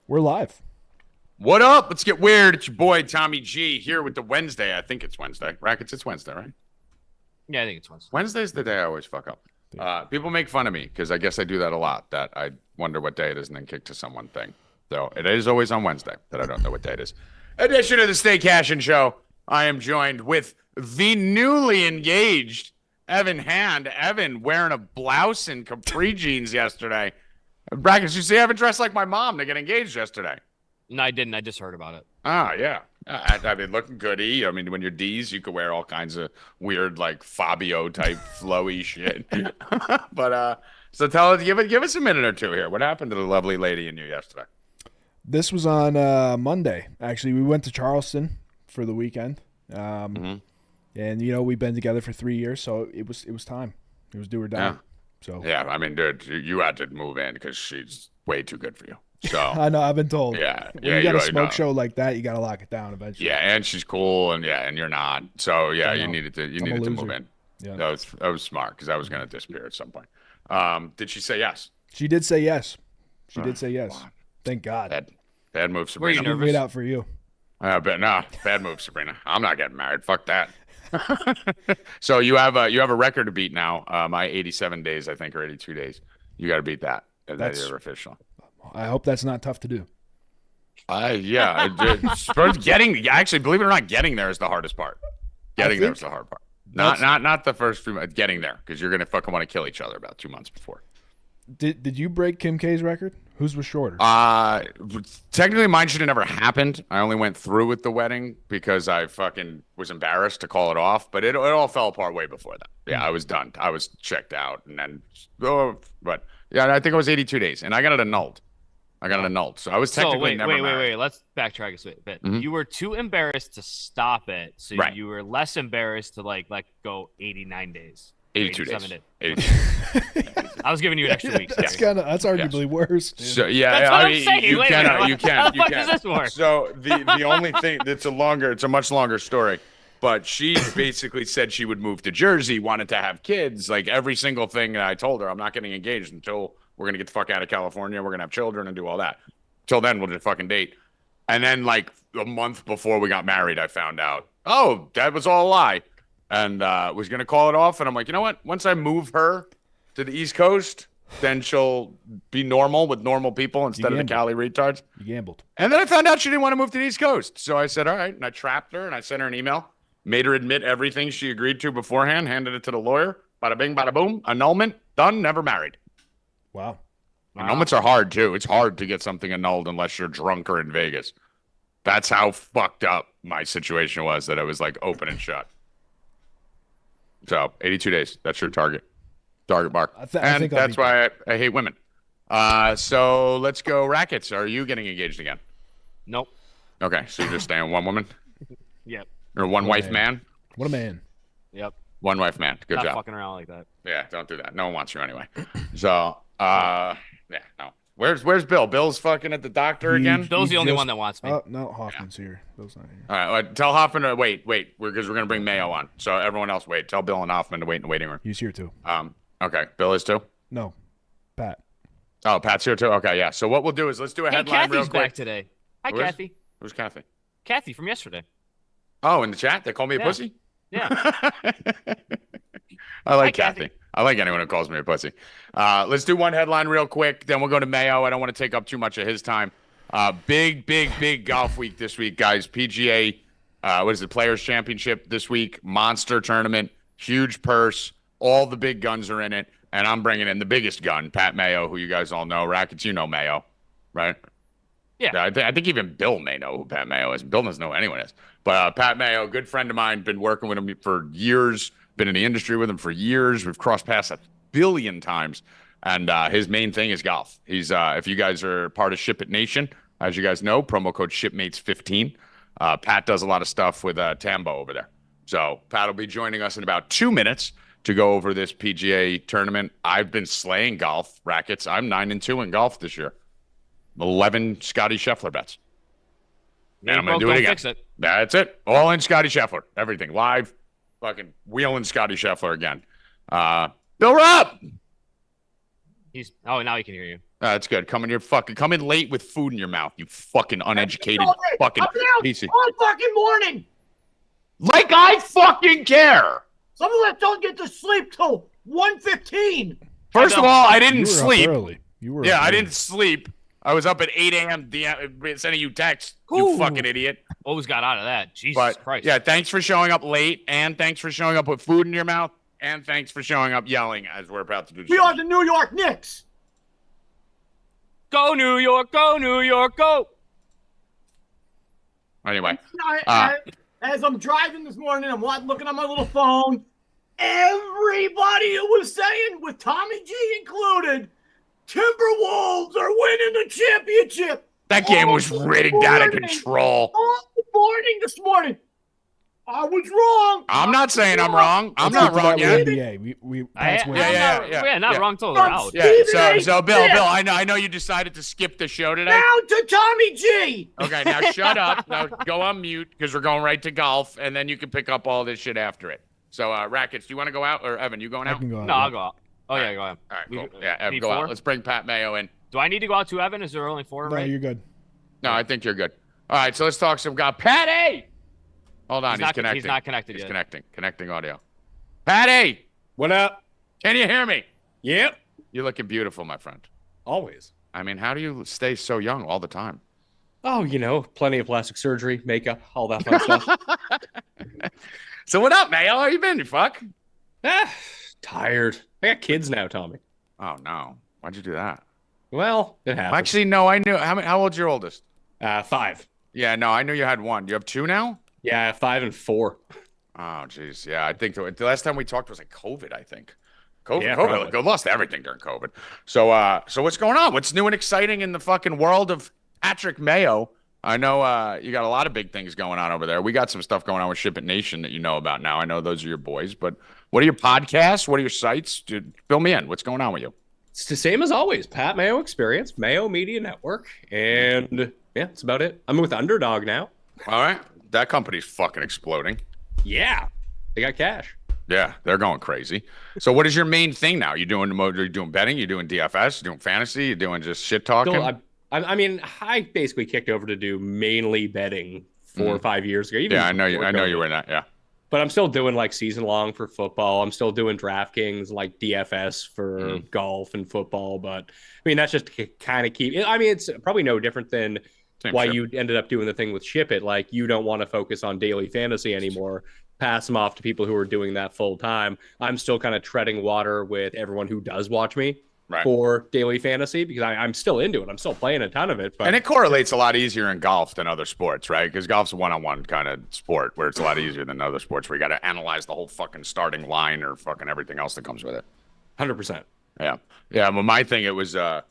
We're live. What up? Let's get weird. It's your boy Tommy G here with the Wednesday. I think it's Wednesday. Rackets, it's Wednesday, right? Yeah, I think it's Wednesday. Wednesday's the day I always fuck up. People make fun of me because I guess I do that a lot. That I wonder what day it is and then kick to someone thing. So it is always on Wednesday that I don't know what day it is. Edition of the Stay Cashin show. I am joined with the newly engaged Evan Hand. Evan wearing a blouse and capri jeans yesterday. Brackets, you see, Evan dressed like my mom to get engaged yesterday. No, I didn't. I just heard about it. Ah, yeah. I mean, looking goody. I mean, when you're D's, you could wear all kinds of weird, like Fabio type flowy shit. But so tell us, give us a minute or two here. What happened to the lovely lady in you yesterday? This was on Monday. Actually, we went to Charleston for the weekend, and we've been together for 3 years, so it was time. It was do or die. Yeah. So yeah, I mean, dude, you had to move in because she's way too good for you. So I know, I've been told. Yeah, when you got a smoke show like that, you got to lock it down eventually. Yeah, and she's cool, and you're not. So yeah, you needed to move in. Yeah, that was smart because I was going to disappear at some point. Did she say yes? She did say yes. She did say yes. Wow. Thank God. Bad move, Sabrina. She didn't wait out for you. Bad move, Sabrina. I'm not getting married. Fuck that. So you have a record to beat now. My 87 days, I think, or 82 days. You got to beat that. That's your official. I hope that's not tough to do. Yeah. Actually, believe it or not, getting there is the hardest part. Getting there is the hard part. Not the first few months. Getting there, because you're gonna fucking want to kill each other about 2 months before. Did you break Kim K's record? Whose was shorter? Technically, mine should have never happened. I only went through with the wedding because I fucking was embarrassed to call it off. But it all fell apart way before that. Yeah, I was done. I was checked out, and then but yeah, I think it was 82 days, and I got it annulled. So I was technically never married. Wait. Let's backtrack a bit. Mm-hmm. You were too embarrassed to stop it, so you were less embarrassed to let go 89 days. 82 days. 82. I was giving you an extra week. That's arguably worse. Dude. So yeah, that's what I'm saying. You can. How the fuck does this work? So the only thing it's a much longer story. But she basically said she would move to Jersey, wanted to have kids. Like every single thing that I told her, I'm not getting engaged until we're going to get the fuck out of California. We're going to have children and do all that. Till then, we'll just fucking date. And then like a month before we got married, I found out, oh, that was all a lie. And was going to call it off. And I'm like, you know what? Once I move her to the East Coast, then she'll be normal with normal people instead of the Cali retards. You gambled. And then I found out she didn't want to move to the East Coast. So I said, all right. And I trapped her and I sent her an email. Made her admit everything she agreed to beforehand, handed it to the lawyer. Bada bing, bada boom. Annulment. Done. Never married. Wow. Annulments are hard, too. It's hard to get something annulled unless you're drunk or in Vegas. That's how fucked up my situation was, that it was like open and shut. So 82 days. That's your target mark. And that's why I hate women. So let's go Rackets. Are you getting engaged again? Nope. Okay. So you're just staying one woman? Yep. Or one wife man? What a man. Yep. One wife man. Good job. Not fucking around like that. Yeah, don't do that. No one wants you anyway. So, no. Where's Bill? Bill's fucking at the doctor again? Bill's the only one that wants me. Oh, no, Hoffman's here. Bill's not here. All right, tell Hoffman to wait, because we're going to bring Mayo on. So everyone else wait. Tell Bill and Hoffman to wait in the waiting room. He's here too. Okay. Bill is too? No. Pat. Oh, Pat's here too? Okay, yeah. So what we'll do is let's do a headline real quick. Kathy's back today. Hi, Kathy. Who's Kathy? Kathy from yesterday. Oh, in the chat? They call me a pussy? Yeah. I like Kathy. I like anyone who calls me a pussy. Let's do one headline real quick. Then we'll go to Mayo. I don't want to take up too much of his time. Big golf week this week, guys. PGA, Players Championship this week. Monster tournament. Huge purse. All the big guns are in it. And I'm bringing in the biggest gun, Pat Mayo, who you guys all know. Rackets, you know Mayo, right? Yeah. I think even Bill may know who Pat Mayo is. Bill doesn't know who anyone is. But Pat Mayo, good friend of mine, been working with him for years, been in the industry with him for years. We've crossed paths 1 billion times. And his main thing is golf. He's if you guys are part of Ship It Nation, as you guys know, promo code SHIPMATES15. Pat does a lot of stuff with Tambo over there. So Pat will be joining us in about 2 minutes to go over this PGA tournament. I've been slaying golf, Rackets. I'm 9-2 in golf this year. 11 Scotty Scheffler bets. And I'm going to do it again. Fix it. That's it. All in Scotty Scheffler. Everything. Live. Fucking wheeling Scotty Scheffler again. Bill Rupp. Now he can hear you. That's good. Come in late with food in your mouth, you fucking uneducated fucking piece of... all fucking morning. Like I fucking care. Some of us don't get to sleep till 1:15. First of all, I didn't sleep. I didn't sleep. I was up at 8 a.m. sending you texts, you fucking idiot. Always got out of that. Jesus Christ. Yeah, thanks for showing up late, and thanks for showing up with food in your mouth, and thanks for showing up yelling as we're about to do. We are the New York Knicks. Go New York, go New York, go. Anyway. As I'm driving this morning, I'm looking at my little phone. Everybody was saying, with Tommy G included, Timberwolves are winning the championship. That game was rigged out of control. All morning this morning. I was wrong. I'm not saying I'm wrong. I'm not wrong yet. Not wrong till they're out. Yeah. So Bill, I know you decided to skip the show today. Down to Tommy G. Okay, now shut up. Now go on mute because we're going right to golf, and then you can pick up all this shit after it. So, Rackets, do you want to go out, or Evan, you going out? I can go out. No, I'll go out. Oh yeah, go ahead. All right, cool. Yeah, Evan, go out. Let's bring Pat Mayo in. Do I need to go out to Evan? Is there only 4? No, you're good. No, I think you're good. All right, so let's talk some golf. Patty. Hold on, he's connecting. He's not connected yet. He's connecting audio. Patty! What up? Can you hear me? Yep. You're looking beautiful, my friend. Always. I mean, how do you stay so young all the time? Oh, plenty of plastic surgery, makeup, all that fun stuff. So what up, Mayo? How you been, you fuck? Tired. I got kids now, Tommy. Oh, no. Why'd you do that? Well, it happened. Actually, no, I knew. How old's your oldest? 5. Yeah, no, I knew you had one. You have 2 now? Yeah, 5 and 4. Oh, jeez. Yeah, I think the last time we talked was like COVID, I think. COVID Probably. lost everything during COVID. So what's going on? What's new and exciting in the fucking world of Patrick Mayo? I know you got a lot of big things going on over there. We got some stuff going on with Ship It Nation that you know about now. I know those are your boys, but what are your podcasts? What are your sites? Dude, fill me in. What's going on with you? It's the same as always. Pat Mayo Experience, Mayo Media Network, and yeah, that's about it. I'm with Underdog now. All right. That company's fucking exploding. Yeah. They got cash. Yeah, they're going crazy. So what is your main thing now? You doing betting? You doing DFS? You doing fantasy? You doing just shit talking? So, I basically kicked over to do mainly betting 4 or 5 years ago. I know you were in that, yeah. But I'm still doing like season long for football. I'm still doing DraftKings, like DFS for golf and football. But I mean, that's just to kind of keep. I mean, it's probably no different than why you ended up doing the thing with Ship It. Like, you don't want to focus on daily fantasy anymore. Pass them off to people who are doing that full time. I'm still kind of treading water with everyone who does watch me for daily fantasy because I'm still into it. I'm still playing a ton of it. But... And it correlates a lot easier in golf than other sports, right? Because golf's a one-on-one kind of sport where it's a lot easier than other sports where you got to analyze the whole fucking starting line or fucking everything else that comes with it. 100%. Yeah. Yeah. Well, my thing, it was, I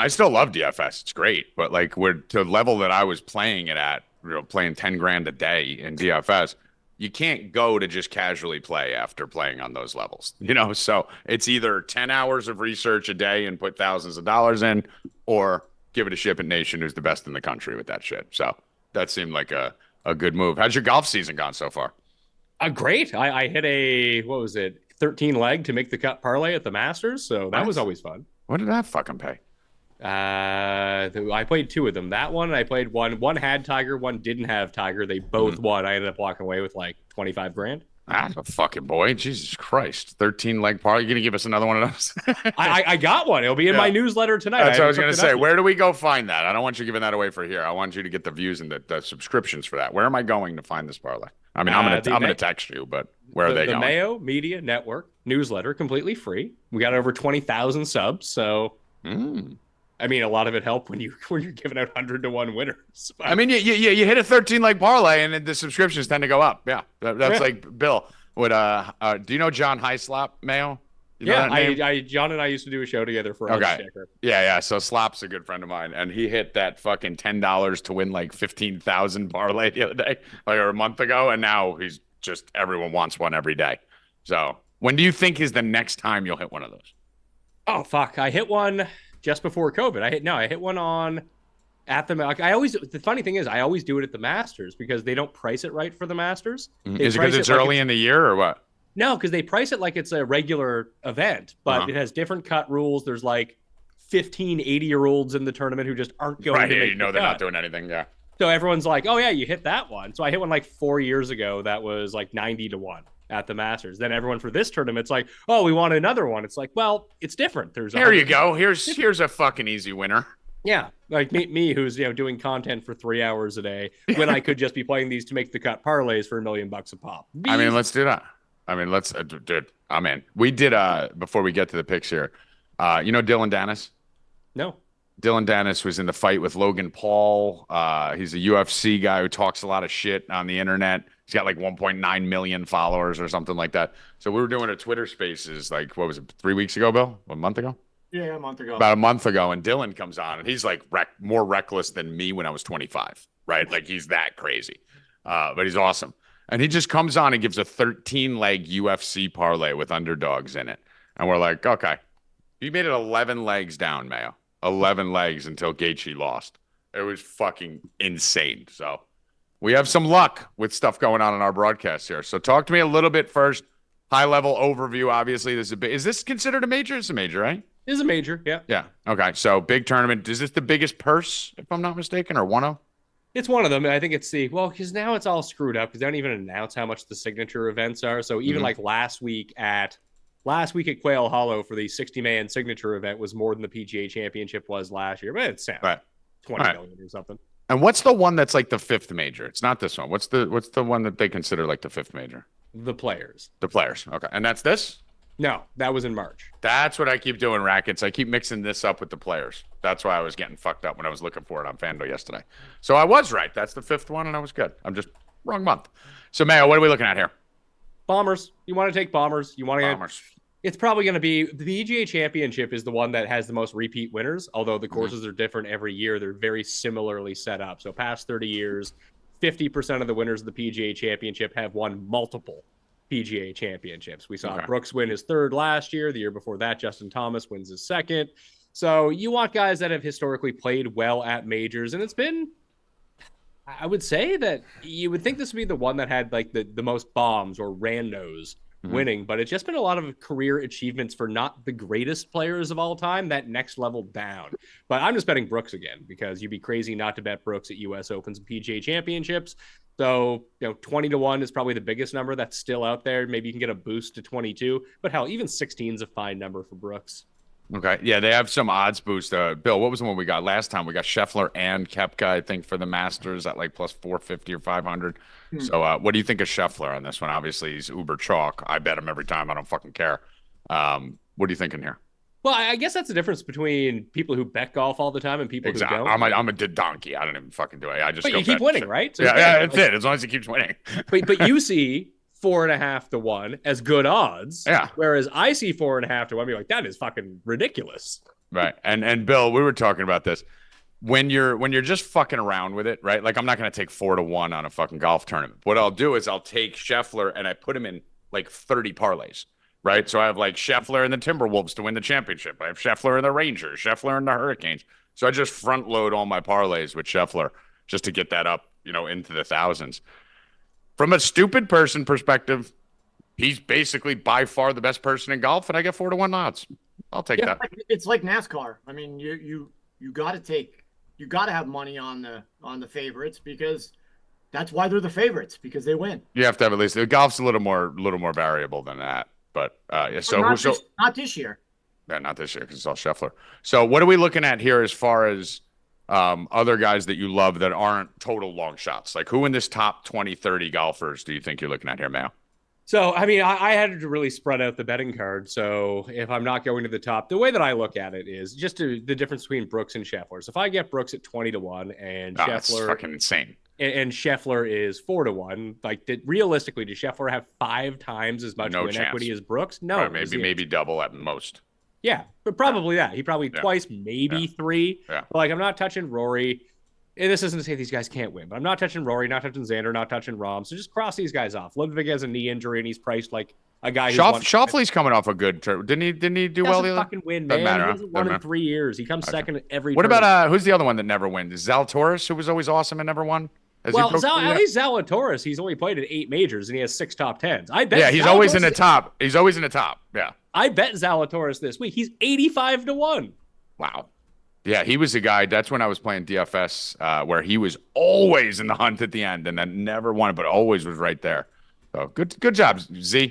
still love DFS. It's great. But like, we're to the level that I was playing it at, playing 10 grand a day in DFS, you can't go to just casually play after playing on those levels, so it's either 10 hours of research a day and put thousands of dollars in, or give it a Ship It Nation who's the best in the country with that shit. So that seemed like a good move. How's your golf season gone so far? Great. I hit a, 13 leg to make the cut parlay at the Masters. So that was always fun. What did that fucking pay? I played 2 of them. That one, and I played one. One had Tiger, one didn't have Tiger. They both won. I ended up walking away with like 25 grand. That's a fucking boy. Jesus Christ. 13 leg parlay. You going to give us another one of those? I got one. It'll be in my newsletter tonight. That's what I was going to say. Where do we go find that? I don't want you giving that away for here. I want you to get the views and the subscriptions for that. Where am I going to find this parlay? I mean, I'm going to text you, but where are they going? The Mayo Media Network newsletter, completely free. We got over 20,000 subs, so... I mean, a lot of it helped when you're giving out 100-to-1 winners. But... I mean, you hit a 13-leg parlay, and the subscriptions tend to go up. Yeah, that's like Bill. Do you know John Hyslop, Mayo? John and I used to do a show together for a sticker. Yeah. So Slop's a good friend of mine, and he hit that fucking $10 to win like 15,000 parlay the other day, or a month ago, and now he's just everyone wants one every day. So when do you think is the next time you'll hit one of those? Oh fuck! I hit one just before COVID. I hit one on at the the funny thing is I always do it at the Masters because they don't price it right for the Masters. Is it because it's early in the year or what? No, because they price it like it's a regular event, but it has different cut rules. There's like 15 80-year-olds in the tournament who just aren't going to make they're not doing anything. Yeah. So everyone's like, oh, yeah, you hit that one. So I hit one like 4 years ago that was like 90-1 at the Masters. Then everyone for this tournament, it's like, oh, we want another one. It's like, well, it's different. There you go. Here's a fucking easy winner. Yeah, like me who's doing content for 3 hours a day when I could just be playing these to make the cut parlays for $1 million a pop. I mean, let's do that. I mean, let's dude. I'm in. We did before we get to the picks here. Dylan Dennis? No. Dylan Dennis was in the fight with Logan Paul. He's a UFC guy who talks a lot of shit on the internet. He's got like 1.9 million followers or something like that. So we were doing a Twitter Spaces, like, what was it, 3 weeks ago, Bill? A month ago? Yeah, a month ago. About a month ago. And Dylan comes on, and he's like more reckless than me when I was 25, right? Like, he's that crazy. But he's awesome. And he just comes on and gives a 13-leg UFC parlay with underdogs in it. And we're like, okay. He made it 11 legs down, Mayo. 11 legs until Gaethje lost. It was fucking insane. So we have some luck with stuff going on in our broadcast here. So talk to me a little bit first. High-level overview. Obviously, is this considered a major? It's a major, right? It is a major, yeah. Yeah. Okay. So big tournament. Is this the biggest purse, if I'm not mistaken, or one of? It's one of them. I think it's because now it's all screwed up because they don't even announce how much the signature events are. So even like last week at Quail Hollow for the 60-man signature event was more than the PGA Championship was last year. But it's right. 20 million or something. And what's the one that's like the fifth major? It's not this one. What's the one that they consider like the fifth major? The Players. The Players. Okay. And that's this? No, that was in March. That's what I keep doing, Rackets. I keep mixing this up with the Players. That's why I was getting fucked up when I was looking for it on FanDuel yesterday. So I was right. That's the fifth one, and I was good. I'm just wrong month. So, Mayo, what are we looking at here? Bombers. You want to take Bombers. You want to Bombers. It's probably going to be the PGA Championship is the one that has the most repeat winners, although the courses are different every year. They're very similarly set up. So past 30 years, 50% of the winners of the PGA Championship have won multiple PGA Championships. We saw Brooks win his third last year. The year before that, Justin Thomas wins his second. So you want guys that have historically played well at majors. And it's been, I would say that you would think this would be the one that had like the most bombs or randos winning, but it's just been a lot of career achievements for not the greatest players of all time, that next level down. But I'm just betting Brooks again because you'd be crazy not to bet Brooks at US Opens and PGA Championships. So, 20-1 is probably the biggest number that's still out there. Maybe you can get a boost to 22, but hell, even 16 is a fine number for Brooks. Okay. Yeah, they have some odds boost. Bill, what was the one we got last time? We got Scheffler and Koepka, I think, for the Masters at like plus 450 or 500. So what do you think of Scheffler on this one? Obviously, he's uber chalk. I bet him every time. I don't fucking care. What are you thinking here? Well, I guess that's the difference between people who bet golf all the time and people who don't. I'm a donkey. I don't even fucking do it. But you keep winning, right? So yeah, that's it. As long as he keeps winning. but you see 4.5-1 as good odds. Yeah. Whereas I see 4.5-1, be like, that is fucking ridiculous. Right. And Bill, we were talking about this. When you're just fucking around with it, right? Like, I'm not going to take 4-1 on a fucking golf tournament. What I'll do is I'll take Scheffler and I put him in like 30 parlays, right? So I have like Scheffler and the Timberwolves to win the championship. I have Scheffler and the Rangers, Scheffler and the Hurricanes. So I just front load all my parlays with Scheffler just to get that up, into the thousands. From a stupid person perspective, he's basically by far the best person in golf, and I get 4-1 odds. I'll take that. It's like NASCAR. I mean, you got to have money on the favorites because that's why they're the favorites, because they win. You have to have at least. Golf's a little more variable than that, but yeah. So not this year. Yeah, not this year because it's all Scheffler. So what are we looking at here as far as other guys that you love that aren't total long shots? Like, who in this top 20, 30 golfers do you think you're looking at here, Mayo? So, I mean, I had to really spread out the betting card. So if I'm not going to the top, the way that I look at it is just the difference between Brooks and Scheffler. So if I get Brooks at 20-1 and Scheffler, that's fucking insane. And Scheffler is 4-1, like, realistically, does Scheffler have 5 times as much win equity as Brooks? No. Right, maybe double at most. Yeah, but probably that. He probably twice, maybe 3. Yeah. But like, I'm not touching Rory. And this isn't to say these guys can't win, but I'm not touching Rory, not touching Xander, not touching Rahm. So just cross these guys off. Ludwig has a knee injury, and he's priced like a guy who's Schauffele's coming off a good turn. Didn't he do well the other? Fucking win, man. He hasn't won in 3 years. He comes second every. What about who's the other one that never wins? Zalatoris, who was always awesome and never won. At least Zalatoris, he's only played at 8 majors and he has 6 top 10s. I bet. Yeah, he's always in the top. He's always in the top. Yeah. I bet Zalatoris this week. He's 85-1. Wow. Yeah, he was the guy. That's when I was playing DFS, where he was always in the hunt at the end, and then never won it, but always was right there. So good job,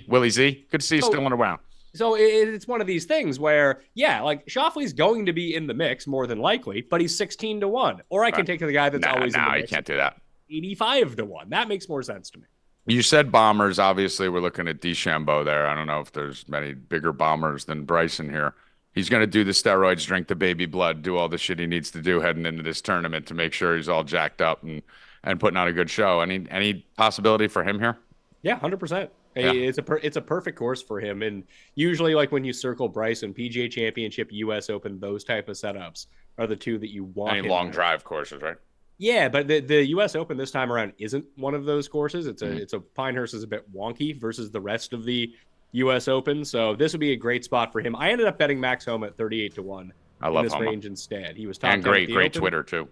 Willie Z. Good to see you still on the round. So it's one of these things where, yeah, like Schauffele's going to be in the mix more than likely, but he's 16-1. Or I can take the guy that's always in the mix. You can't do that. 85-1. That makes more sense to me. You said bombers. Obviously, we're looking at DeChambeau there. I don't know if there's many bigger bombers than Bryson here. He's going to do the steroids, drink the baby blood, do all the shit he needs to do heading into this tournament to make sure he's all jacked up and putting on a good show. Any possibility for him here? Yeah, 100%. Yeah. It's a perfect course for him. And usually, like when you circle Bryson, PGA Championship, U.S. Open, those type of setups are the two that you want. Any long drive courses, right? Yeah, but the U.S. Open this time around isn't one of those courses. It's a Pinehurst is a bit wonky versus the rest of the U.S. Open. So this would be a great spot for him. I ended up betting Max Homa at 38-1 in this range instead. He was top 10 and great Twitter too.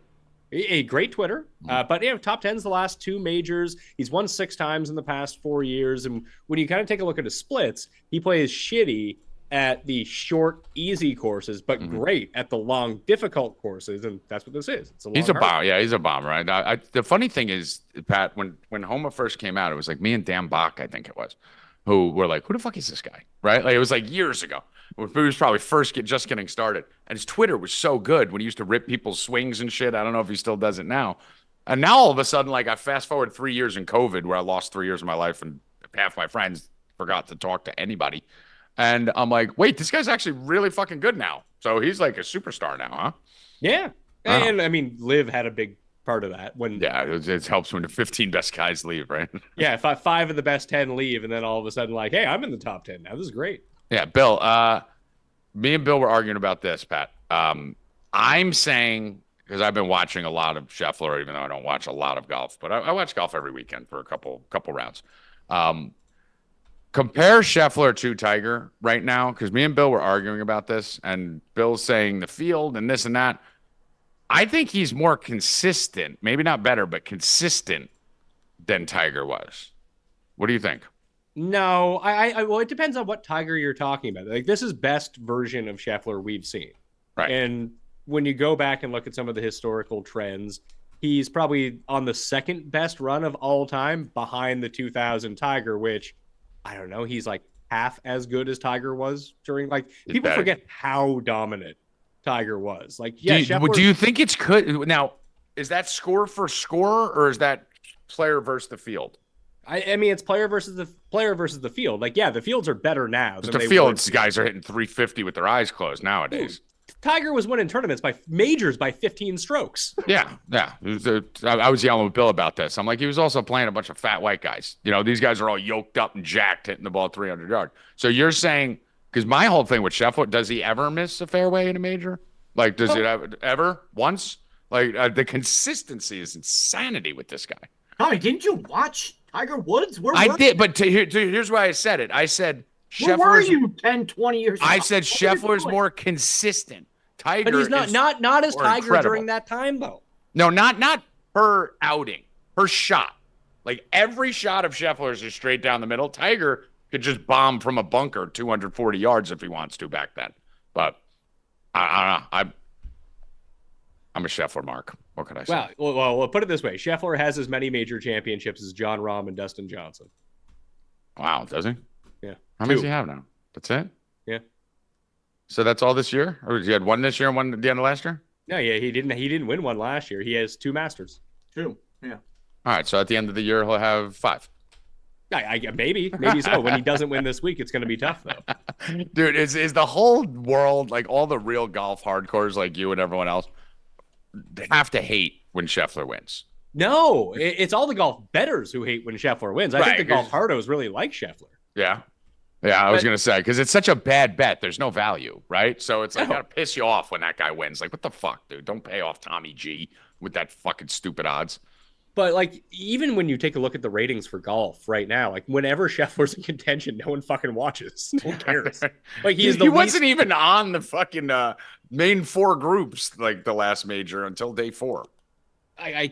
A great Twitter, but top 10s the last two majors. He's won 6 times in the past 4 years. And when you kind of take a look at his splits, he plays shitty at the short, easy courses, but great at the long, difficult courses. And that's what this is. He's a bomb. Yeah, he's a bomb, right? The funny thing is, Pat, when Homa first came out, it was like me and Dan Bach, I think it was, who were like, who the fuck is this guy? Right? Like, it was like years ago. He was probably just getting started. And his Twitter was so good when he used to rip people's swings and shit. I don't know if he still does it now. And now all of a sudden, like, I fast forward 3 years in COVID where I lost 3 years of my life and half my friends forgot to talk to anybody. And I'm like, wait, this guy's actually really fucking good now. So he's like a superstar now, huh? Yeah. And I mean, Liv had a big part of that. It helps when the 15 best guys leave, right? Yeah, 5 of the best 10 leave, and then all of a sudden, like, hey, I'm in the top 10 now. This is great. Yeah, Bill, me and Bill were arguing about this, Pat. I'm saying, because I've been watching a lot of Scheffler, even though I don't watch a lot of golf, but I watch golf every weekend for a couple rounds. Compare Scheffler to Tiger right now, because me and Bill were arguing about this, and Bill's saying the field and this and that. I think he's more consistent, maybe not better, but consistent than Tiger was. What do you think? No, well, it depends on what Tiger you're talking about. Like, this is best version of Scheffler we've seen. Right. And when you go back and look at some of the historical trends, he's probably on the second best run of all time behind the 2000 Tiger, which, I don't know, he's like half as good as Tiger was during, like, people forget how dominant Tiger was. Like, yeah, do you think it's good? Now, is that score for score, or is that player versus the field? I mean, it's player versus the field. Like, yeah, the fields are better now. The fields guys are hitting 350 with their eyes closed nowadays. Dude, Tiger was winning tournaments by majors by 15 strokes. Yeah. I was yelling with Bill about this. I'm like, he was also playing a bunch of fat white guys. You know, these guys are all yoked up and jacked, hitting the ball 300 yards. So you're saying, because my whole thing with Scheffler, does he ever miss a fairway in a major? Like, does it ever once? Like, the consistency is insanity with this guy. Tommy, didn't you watch Tiger Woods? I did, but here's why I said it. I said, where were you 10, 20 years ago? I said Scheffler's more consistent. Tiger, but he's not as Tiger incredible. During that time, though. No, not per outing, per shot. Like, every shot of Scheffler's is straight down the middle. Tiger could just bomb from a bunker 240 yards if he wants to back then. But I don't know. I'm a Scheffler mark. What can I say? Well, put it this way. Scheffler has as many major championships as John Rahm and Dustin Johnson. Wow, does he? Yeah. How many does he have now? That's it? Yeah. So that's all this year? Or he had one this year and one at the end of last year? No, yeah, he didn't win one last year. He has 2 Masters. 2, yeah. All right, so at the end of the year, he'll have 5. Maybe so. When he doesn't win this week, it's going to be tough, though. Dude, is the whole world, like all the real golf hardcores like you and everyone else, they have to hate when Scheffler wins? No, it's all the golf bettors who hate when Scheffler wins. I think the golf hardos really like Scheffler. Yeah. Yeah, I was going to say, because it's such a bad bet. There's no value, right? So it's like, got to piss you off when that guy wins. Like, what the fuck, dude? Don't pay off Tommy G with that fucking stupid odds. But, like, even when you take a look at the ratings for golf right now, like, whenever Scheffler's in contention, no one fucking watches. No one cares. Like, he wasn't even on the fucking main 4 groups, like, the last major until day 4. And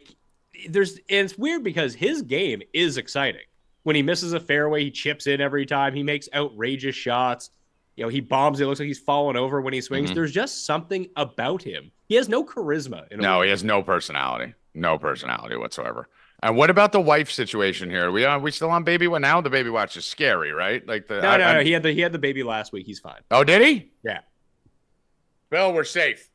it's weird because his game is exciting. When he misses a fairway, he chips in every time. He makes outrageous shots. he bombs. It looks like he's falling over when he swings. There's just something about him. He has no charisma. He has no personality. No personality whatsoever. And what about the wife situation here? We still on baby? Well, now the baby watch is scary, right? Like no. He had the baby last week. He's fine. Oh, did he? Yeah. Bill, we're safe.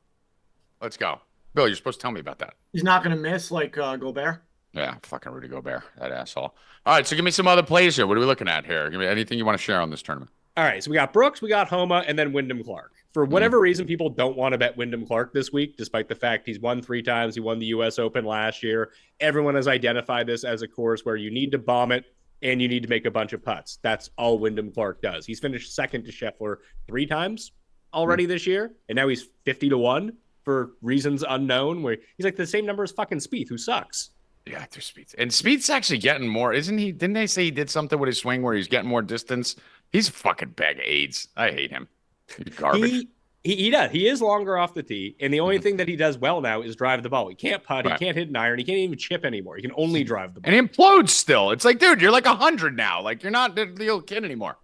Let's go. Bill, you're supposed to tell me about that. He's not going to miss like Gobert. Yeah, fucking Rudy Gobert, that asshole. All right, so give me some other plays here. What are we looking at here? Give me anything you want to share on this tournament. All right, so we got Brooks, we got Homa, and then Wyndham Clark. For whatever reason, people don't want to bet Wyndham Clark this week, despite the fact he's won 3 times. He won the U.S. Open last year. Everyone has identified this as a course where you need to bomb it and you need to make a bunch of putts. That's all Wyndham Clark does. He's finished second to Scheffler 3 times already this year, and now he's 50-1 for reasons unknown, where he's like the same number as fucking Spieth, who sucks. Yeah, there's Spieth. And Spieth's actually getting more, isn't he? Didn't they say he did something with his swing where he's getting more distance? He's a fucking bag of AIDS. I hate him. He's garbage. He does. He is longer off the tee, and the only thing that he does well now is drive the ball. He can't putt. He can't hit an iron. He can't even chip anymore. He can only drive the ball. And he implodes still. It's like, dude, you're like 100 now. Like, you're not the old kid anymore.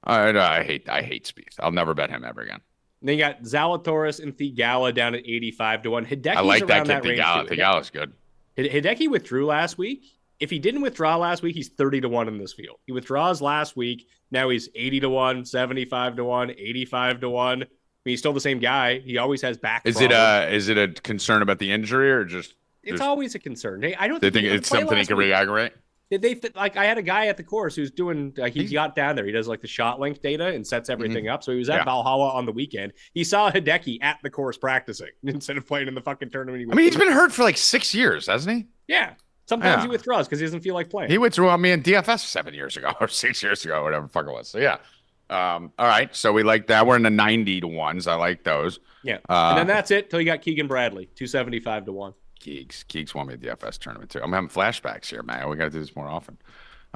I hate Spieth. I'll never bet him ever again. And then you got Zalatoris and Thigala down at 85-1. Hideki's I like that kid. Thigala. Thigala's good. Hideki withdrew last week. If he didn't withdraw last week, he's 30-1 in this field. He withdraws last week. Now he's 80-1, 75-1, 85-1. I mean, he's still the same guy. He always has back problems. Is it a concern about the injury or just? It's always a concern. I don't think it's something he can re-aggravate. Like I had a guy at the course who's doing he got down there. He does like the shot link data and sets everything up. So he was at Valhalla on the weekend. He saw Hideki at the course practicing instead of playing in the fucking tournament. He's been hurt for like 6 years, hasn't he? Yeah. Sometimes he withdraws because he doesn't feel like playing. He withdrew on me in DFS 7 years ago or 6 years ago, whatever the fuck it was. So yeah. All right. So we like that. We're in the 90-1s. I like those. Yeah. And then that's it till you got Keegan Bradley, 275-1. Keegs won me a DFS tournament too. I'm having flashbacks here, man. We got to do this more often.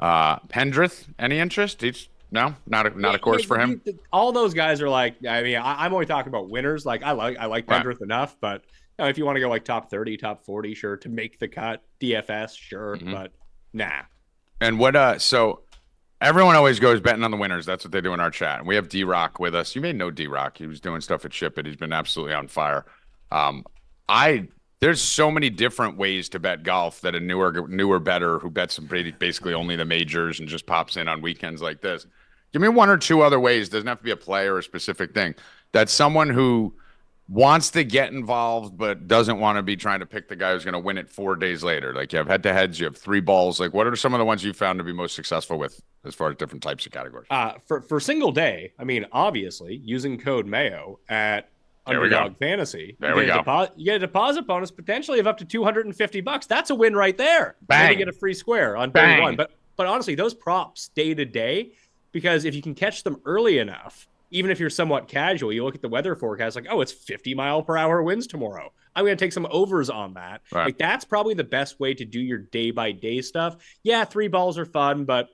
Pendrith, any interest? No, not a course for him. All those guys are like, I'm only talking about winners. Like I like Pendrith enough, but if you want to go like top 30, top 40, sure, to make the cut, DFS, sure, but nah. And what? So everyone always goes betting on the winners. That's what they do in our chat. And we have D-Rock with us. You may know D-Rock. He was doing stuff at Ship It. He's been absolutely on fire. There's so many different ways to bet golf that a newer bettor who bets basically only the majors and just pops in on weekends like this. Give me 1 or 2 other ways. Doesn't have to be a play or a specific thing. That someone who wants to get involved but doesn't want to be trying to pick the guy who's going to win it 4 days later. Like you have head-to-heads, you have 3 balls. Like what are some of the ones you found to be most successful with as far as different types of categories? For single day, obviously using code Mayo at Underdog Fantasy. There we go. You get a deposit bonus potentially of up to $250. That's a win right there. Bang. You get a free square on day one. But honestly, those props day to day, because if you can catch them early enough, even if you're somewhat casual, you look at the weather forecast like, oh, it's 50-mile-per-hour winds tomorrow. I'm going to take some overs on that. Right. Like that's probably the best way to do your day by day stuff. Yeah, 3 balls are fun, but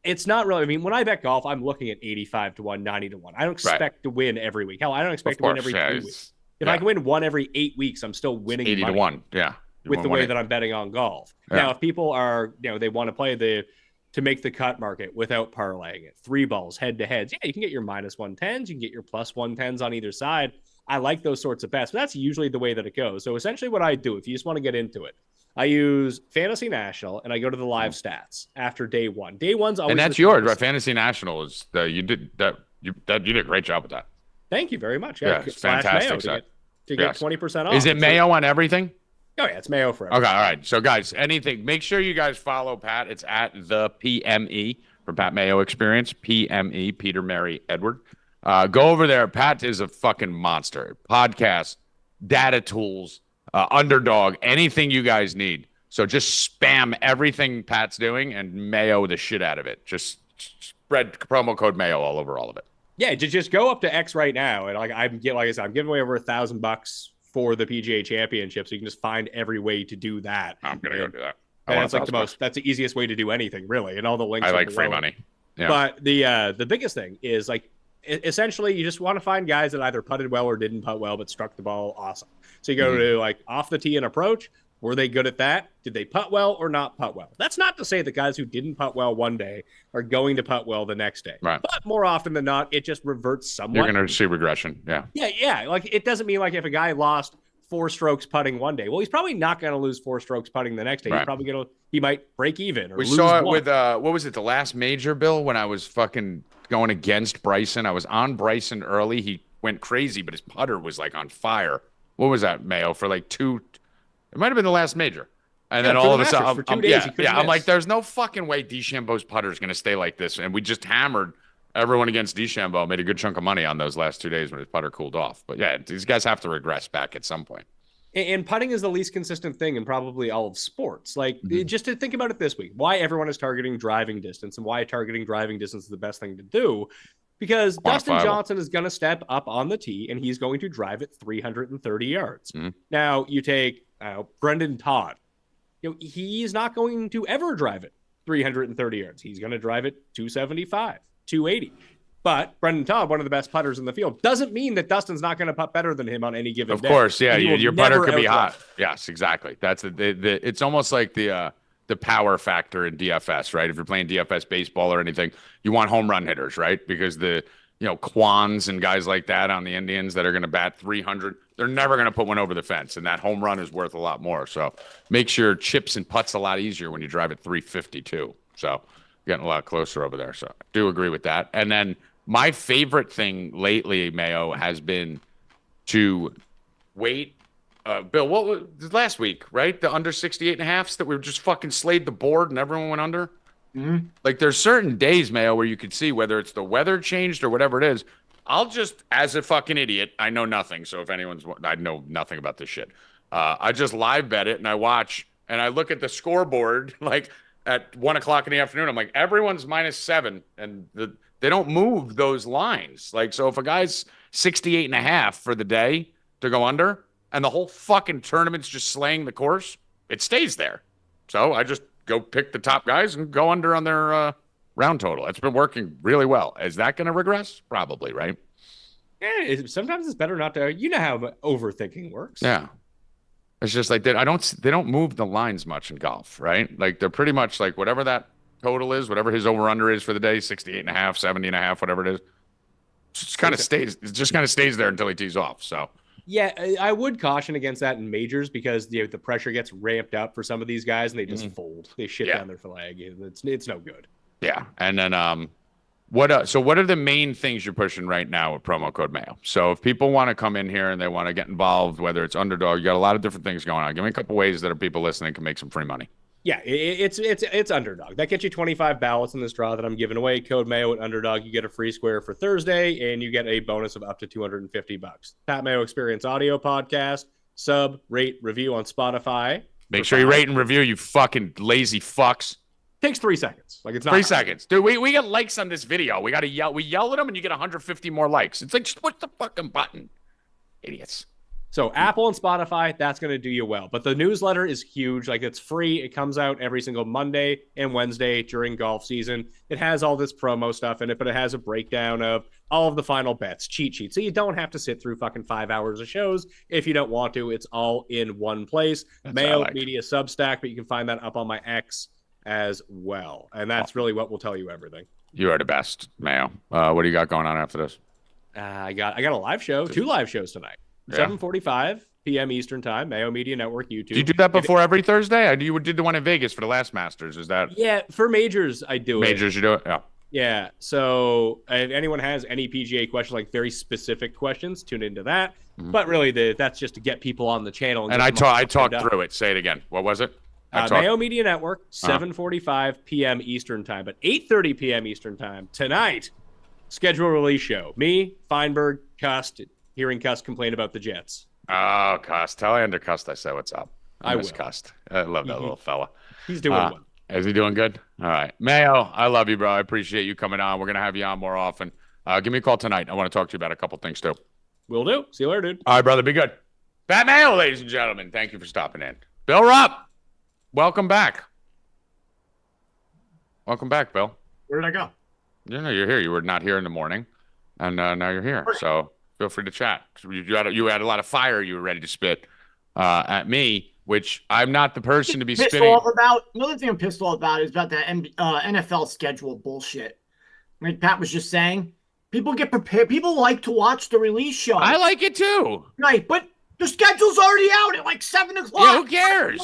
it's not really. When I bet golf, I'm looking at 85-1, 90-1. I don't expect to win every week. Hell, I don't expect to win every 3 weeks. If I can win 1 every 8 weeks, I'm still winning 80-1. Yeah. With the way that I'm betting on golf. Yeah. Now, if people are, they want to play to make the cut market without parlaying it, 3 balls head to heads. Yeah, you can get your -110s, you can get your +110s on either side. I like those sorts of bets, but that's usually the way that it goes. So essentially what I do, if you just want to get into it, I use Fantasy National and I go to the live stats after day one. Day one's always, and that's yours, right? Fantasy National is you did a great job with that. Thank you very much. Yeah, it's fantastic. To get 20% off. Is it Mayo on everything? Oh yeah, it's Mayo for everything. Okay, all right. So guys, make sure you guys follow Pat. It's at the PME for Pat Mayo Experience. PME, Peter Mary Edward. Go over there. Pat is a fucking monster. Podcast, data tools, underdog, anything you guys need. So just spam everything Pat's doing and Mayo the shit out of it. Just spread promo code Mayo all over all of it. Yeah, just go up to X right now, and like I said, I'm giving away over $1,000 for the PGA Championship, so you can just find every way to do that. I'm gonna go do that. That's like that's the easiest way to do anything, really. And all the links. I like free money. Yeah. But the biggest thing is like essentially you just want to find guys that either putted well or didn't putt well but struck the ball awesome. So you go to like off the tee and approach, Were they good at that? Did they putt well or not putt well? That's not to say the guys who didn't putt well one day are going to putt well the next day. Right. But more often than not, it just reverts somewhat. You're going to see regression. Yeah. Yeah. Like, it doesn't mean like if a guy lost 4 strokes putting one day, well, he's probably not going to lose 4 strokes putting the next day. Right. He's probably he might break even or we lose saw it one. with, what was it, the last major, Bill, when I was fucking going against Bryson. I was on Bryson early. He went crazy, but his putter was like on fire. What was that, Mayo? For like 2, it might have been the last major. And then all of a sudden, I'm like, there's no fucking way DeChambeau's putter is going to stay like this. And we just hammered everyone against DeChambeau, made a good chunk of money on those last 2 days when his putter cooled off. But yeah, these guys have to regress back at some point. And putting is the least consistent thing in probably all of sports. Like, just to think about it this week, why everyone is targeting driving distance and why targeting driving distance is the best thing to do. Because Dustin Johnson is going to step up on the tee and he's going to drive it 330 yards. Now, you take Brendan Todd. He's not going to ever drive it 330 yards. He's going to drive it 275, 280. But Brendan Todd, one of the best putters in the field, doesn't mean that Dustin's not going to putt better than him on any given day. Of course, yeah. Your putter could be hot. Yes, exactly. That's it's almost like the power factor in DFS, right? If you're playing DFS baseball or anything, you want home run hitters, right? Because the Kwans and guys like that on the Indians that are going to bat 300, they're never going to put one over the fence, and that home run is worth a lot more. So makes your chips and putts a lot easier when you drive at 350 too. So getting a lot closer over there. So I do agree with that. And then my favorite thing lately, Mayo, has been to wait. Bill, what was last week, right? The under 68.5s that we just fucking slayed the board and everyone went under. Like, there's certain days, Mayo, where you could see whether it's the weather changed or whatever it is. I'll just, as a fucking idiot, I know nothing. So if I know nothing about this shit. I just live bet it and I watch and I look at the scoreboard like at 1 o'clock in the afternoon. I'm like, everyone's -7 and they don't move those lines. Like, so if a guy's 68.5 for the day to go under and the whole fucking tournament's just slaying the course, it stays there. So I just go pick the top guys and go under on their round total. It's been working really well. Is that going to regress? Probably, right? Yeah, sometimes it's better not to. You know how overthinking works. Yeah. It's just like they don't move the lines much in golf, right? Like, they're pretty much like whatever that total is, whatever his over-under is for the day, 68.5, 70.5, whatever it is. It just kind of stays there until he tees off. So yeah, I would caution against that in majors because the pressure gets ramped up for some of these guys and they just fold. They shit down their flag. It's no good. Yeah. And then what are the main things you're pushing right now with promo code Mayo? So if people want to come in here and they want to get involved, whether it's underdog, you got a lot of different things going on. Give me a couple ways that people listening can make some free money. Yeah, it's underdog. That gets you 25 ballots in this draw that I'm giving away. Code Mayo at underdog. You get a free square for Thursday, and you get a bonus of up to $250. Pat Mayo Experience Audio Podcast. Sub, rate, review on Spotify. Make sure you rate and review, you fucking lazy fucks. Takes 3 seconds. Like, it's not 3 seconds. Dude, we got likes on this video. We got to yell. We yell at them, and you get 150 more likes. It's like, just push the fucking button. Idiots. So Apple and Spotify, that's going to do you well. But the newsletter is huge. Like, it's free. It comes out every single Monday and Wednesday during golf season. It has all this promo stuff in it, but it has a breakdown of all of the final bets, cheat sheets. So you don't have to sit through fucking 5 hours of shows if you don't want to. It's all in one place. That's Mayo Media Substack, but you can find that up on my X as well. And that's really what will tell you everything. You are the best, Mayo. What do you got going on after this? I got a live show, 2 live shows tonight. 7:45 p.m. Eastern Time, Mayo Media Network, YouTube. Do you do that before every Thursday? You did the one in Vegas for the last Masters. Is that? Yeah, for majors, I do Majors, you do it? Yeah. Yeah, so if anyone has any PGA questions, like very specific questions, tune into that. But really, that's just to get people on the channel. And I talked through it. Say it again. What was it? Mayo Media Network, 7:45 p.m. Eastern Time. But 8:30 p.m. Eastern Time tonight, schedule release show. Me, Feinberg, Cust, hearing Cust complain about the Jets. Oh, Cust. Tell Andrew Cust I said what's up. I miss will. Cust. I love that little fella. He's doing well. Is he doing good? All right. Mayo, I love you, bro. I appreciate you coming on. We're going to have you on more often. Give me a call tonight. I want to talk to you about a couple things, too. Will do. See you later, dude. All right, brother. Be good. Pat Mayo, ladies and gentlemen. Thank you for stopping in. Bill Rupp, welcome back. Welcome back, Bill. Where did I go? You know, you're here. You were not here in the morning, and now you're here. So feel free to chat. You had a lot of fire you were ready to spit at me which I'm not the person to be pissed spinning. off about. Another thing I'm pissed off about is about that NFL schedule bullshit. Like Pat was just saying, people get prepared. People like to watch the release show. I like it too. Right, but the schedule's already out at like 7 o'clock. Yeah, who cares?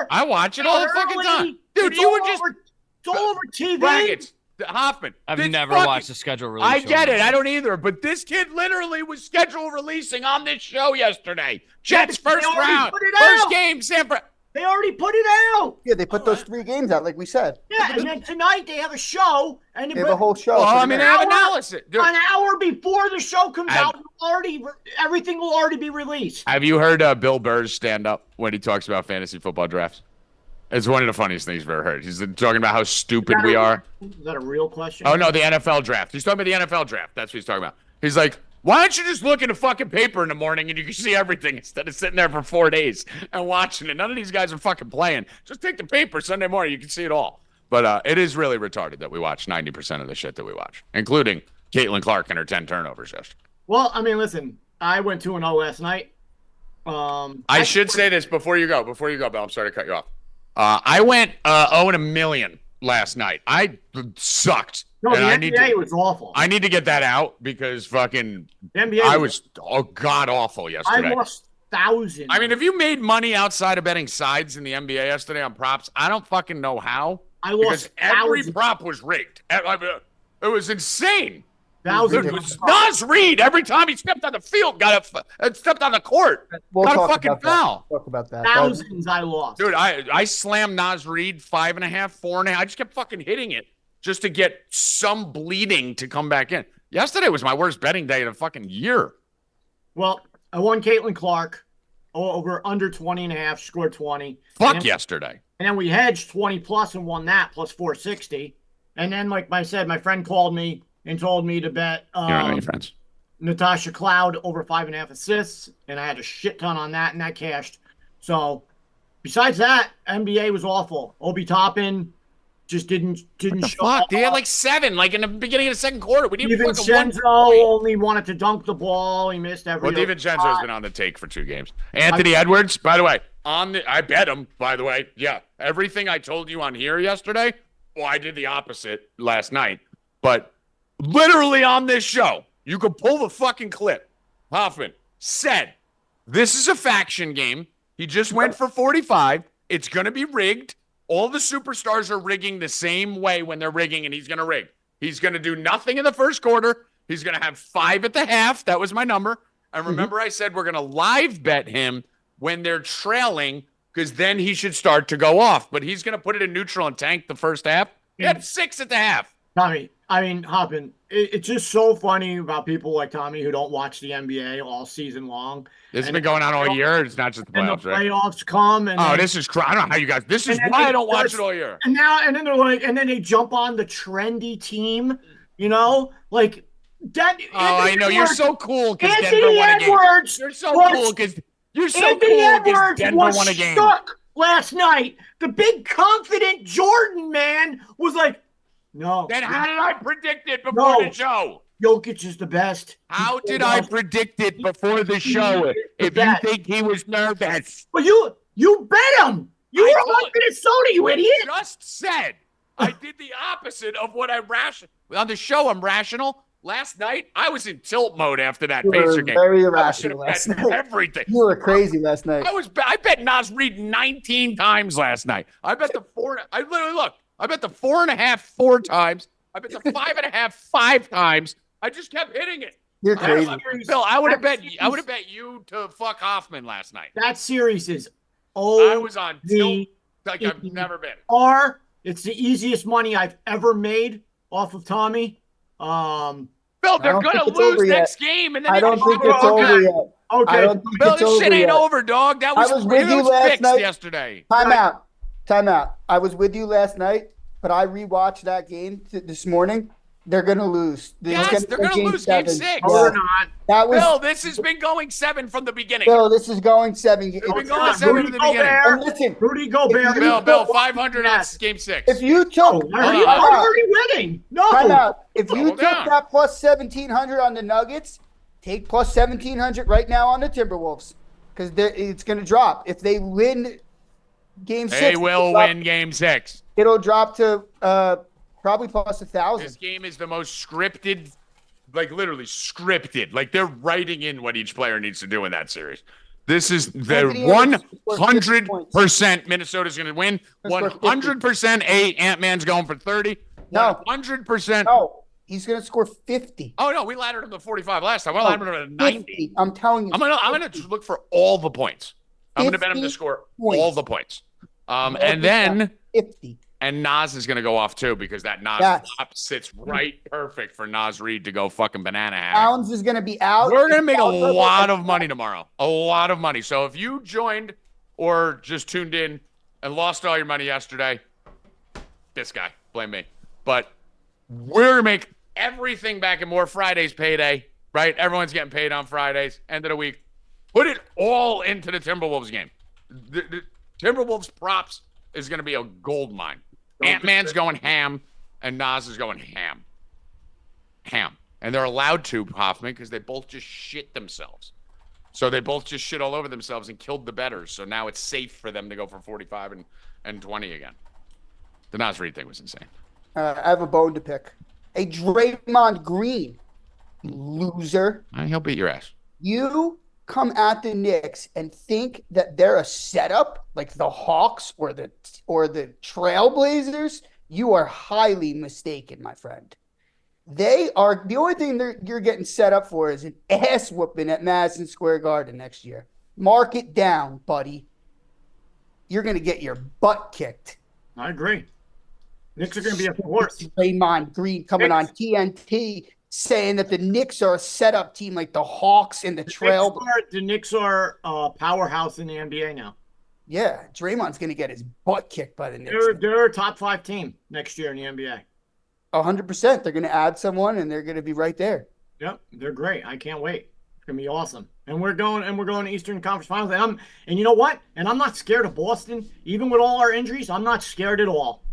I watch it all the fucking time. Dude, you would just... It's all over TV. Rackets, Hoffman. I've never watched the schedule release. I get it. I don't either. But this kid literally was schedule releasing on this show yesterday. Jets first round. First game, San Fran. They already put it out. Yeah, they put those 3 games out, like we said. Yeah, and then tonight they have a show. And they have a whole show. Well, I mean, they have analysis. Dude, an hour before the show comes out, everything will already be released. Have you heard Bill Burr's stand up when he talks about fantasy football drafts? It's one of the funniest things you've ever heard. He's talking about how stupid we are. Is that a real question? Oh, no, the NFL draft. He's talking about the NFL draft. That's what he's talking about. He's like, why don't you just look at a fucking paper in the morning and you can see everything instead of sitting there for 4 days and watching it? None of these guys are fucking playing. Just take the paper Sunday morning. You can see it all. But it is really retarded that we watch 90% of the shit that we watch, including Caitlin Clark and her 10 turnovers yesterday. Well, I mean, listen, I went 2-0 last night. I should say this before you go, Bill. I'm sorry to cut you off. I went 0-1 last night. I sucked. No, the NBA was awful. I need to get that out because fucking the NBA I was god awful yesterday. I lost thousands. I mean, if you made money outside of betting sides in the NBA yesterday on props, I don't fucking know how. I lost every prop was rigged. It was insane. Thousands. It was Nas Reed every time he stepped on the field, stepped on the court, got a fucking foul. Talk about that. Thousands I lost. Dude, I slammed Nas Reed 5.5, 4.5. I just kept fucking hitting it just to get some bleeding to come back in. Yesterday was my worst betting day of the fucking year. Well, I won Caitlin Clark over under 20.5, scored 20. Fuck yesterday. And then we hedged 20 plus and won that plus 460. And then, like I said, my friend called me and told me to bet you don't know your friends. Natasha Cloud over 5.5 assists, and I had a shit ton on that, and that cashed. So, besides that, NBA was awful. Obi Toppin just didn't show up. They had like 7, like in the beginning of the second quarter. We didn't fucking 1 point. Only wanted to dunk the ball. He missed every. Well, DiVincenzo's been on the take for 2 games. Anthony Edwards, by the way, I bet him. By the way, yeah, everything I told you on here yesterday. Well, I did the opposite last night, but. Literally on this show, you could pull the fucking clip. Hoffman said, this is a faction game. He just went for 45. It's going to be rigged. All the superstars are rigging the same way when they're rigging, and he's going to rig. He's going to do nothing in the first quarter. He's going to have 5 at the half. That was my number. And remember I said we're going to live bet him when they're trailing because then he should start to go off. But he's going to put it in neutral and tank the first half. He had 6 at the half. Tommy, I mean, Hoppin, it's just so funny about people like Tommy who don't watch the NBA all season long. This has been going on all year. It's not just the playoffs, right? The playoffs come, and this is I don't know how you guys. This is why I don't watch it all year. And then they're like, and then they jump on the trendy team, like that. Oh, I know you're so cool because Denver won a game. You're so cool because Denver won a game. Stuck last night. The big confident Jordan man was like. No. Then how did I predict it before the show? Jokic is the best. How did I predict it before the show if you think he was nervous? Well, you bet him. You were on Minnesota, you idiot. I just said I did the opposite of what I rational. On the show, I'm rational. Last night, I was in tilt mode after that Pacer game. Very irrational last night. Everything. You were crazy last night. I bet Nas Reed 19 times last night. I bet the 4. I literally looked. I bet the 4.5 4 times. I bet the 5.5 5 times. I just kept hitting it. You're crazy, Bill. I would have bet you to fuck Hoffman last night. That series is I was on tilt like I've never been. It's the easiest money I've ever made off of Tommy. Bill, they're gonna lose next game, and then I don't think it's over yet. Okay, Bill, this shit ain't over, dog. That was with you last night. Yesterday. Time out. I was with you last night, but I rewatched that game this morning. They're going to lose. They're going to lose game 6. No, they're not. Bill, this has been going 7 from the beginning. Bill, this is going 7. It's been going 7 from the beginning. And listen, Rudy Gobert. Bill, 500 on game 6. If you took... You're already winning. No. Time out. If you took that plus 1,700 on the Nuggets, take plus 1,700 right now on the Timberwolves because it's going to drop. If they win Game 6. They will win Game 6. It'll drop to probably plus 1,000. This game is the most scripted, like literally scripted. Like they're writing in what each player needs to do in that series. This is the 100% Minnesota's going to win. 100% Ant-Man's going for 30. No. 100%. No, he's going to score 50. Oh, no, we laddered him to 45 last time. We'll ladder him to 90. 50. I'm telling you. I'm gonna look for all the points. I'm going to bet him to score all the points. And then 50. And Nas is going to go off too because that Nas flop sits right perfect for Nas Reed to go fucking banana hammer. Towns is going to be out. We're going to make a lot of money tomorrow. A lot of money. So if you joined or just tuned in and lost all your money yesterday, this guy, blame me. But we're going to make everything back in more. Friday's payday, right? Everyone's getting paid on Fridays, end of the week. Put it all into the Timberwolves game. The Timberwolves props is going to be a gold mine. Ant-Man's going ham, and Nas is going ham. Ham. And they're allowed to, Hoffman, because they both just shit themselves. So they both just shit all over themselves and killed the bettors. So now it's safe for them to go for 45 and 20 again. The Nas Reed thing was insane. I have a bone to pick. A Draymond Green, loser. He'll beat your ass. You come at the Knicks and think that they're a setup like the Hawks or the Trailblazers, you are highly mistaken, my friend. They are the only thing you're getting set up for is an ass whooping at Madison Square Garden next year. Mark it down, buddy. You're going to get your butt kicked. I agree. Knicks are going to be a force. Draymond Green coming on TNT saying that the Knicks are a setup team like the Hawks and the Trail. The Knicks are a powerhouse in the NBA now. Yeah, Draymond's going to get his butt kicked by the Knicks. They're a top 5 team next year in the NBA. 100%. They're going to add someone, and they're going to be right there. Yep, they're great. I can't wait. It's going to be awesome. And we're going to Eastern Conference Finals. And you know what? And I'm not scared of Boston. Even with all our injuries, I'm not scared at all.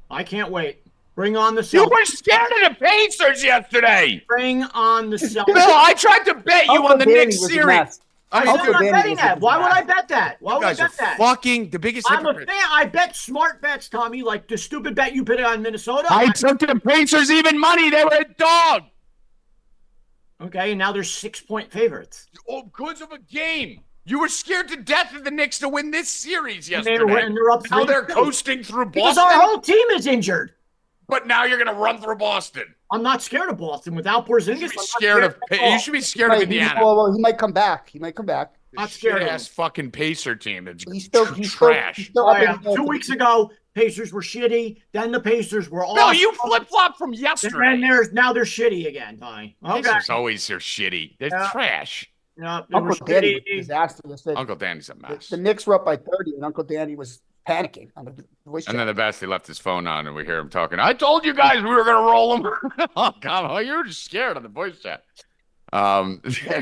I can't wait. Bring on the Celtics. You were scared of the Pacers yesterday. Bring on the Celtics. Bill, I tried to bet you on the Knicks series. I'm not betting that. Why would I bet that? Why would I bet that? Fucking the biggest. I'm a fan. I bet smart bets, Tommy, like the stupid bet you put on Minnesota. I took the Pacers even money. They were a dog. Okay, and now they're 6-point favorites. Oh, because of a game. You were scared to death of the Knicks to win this series yesterday. And they're up. Now they're coasting through Boston. Because our whole team is injured. But now you're going to run through Boston. I'm not scared of Boston without Porzingis. You should be scared of Indiana. Well, he might come back. Not scared of ass fucking Pacer team. It's he's trash. Still 2 weeks ago, Pacers were shitty. Then the Pacers were awesome. No, you flip-flop from yesterday. And now they're shitty again, Tommy. Okay. Pacers always are shitty. They're trash. Yeah, Uncle Danny was disastrous. Uncle Danny's a mess. The Knicks were up by 30, and Uncle Danny was panicking on the voice chat. And then the best, he left his phone on, and we hear him talking. I told you guys we were going to roll him. Oh, come on. You were just scared on the voice chat.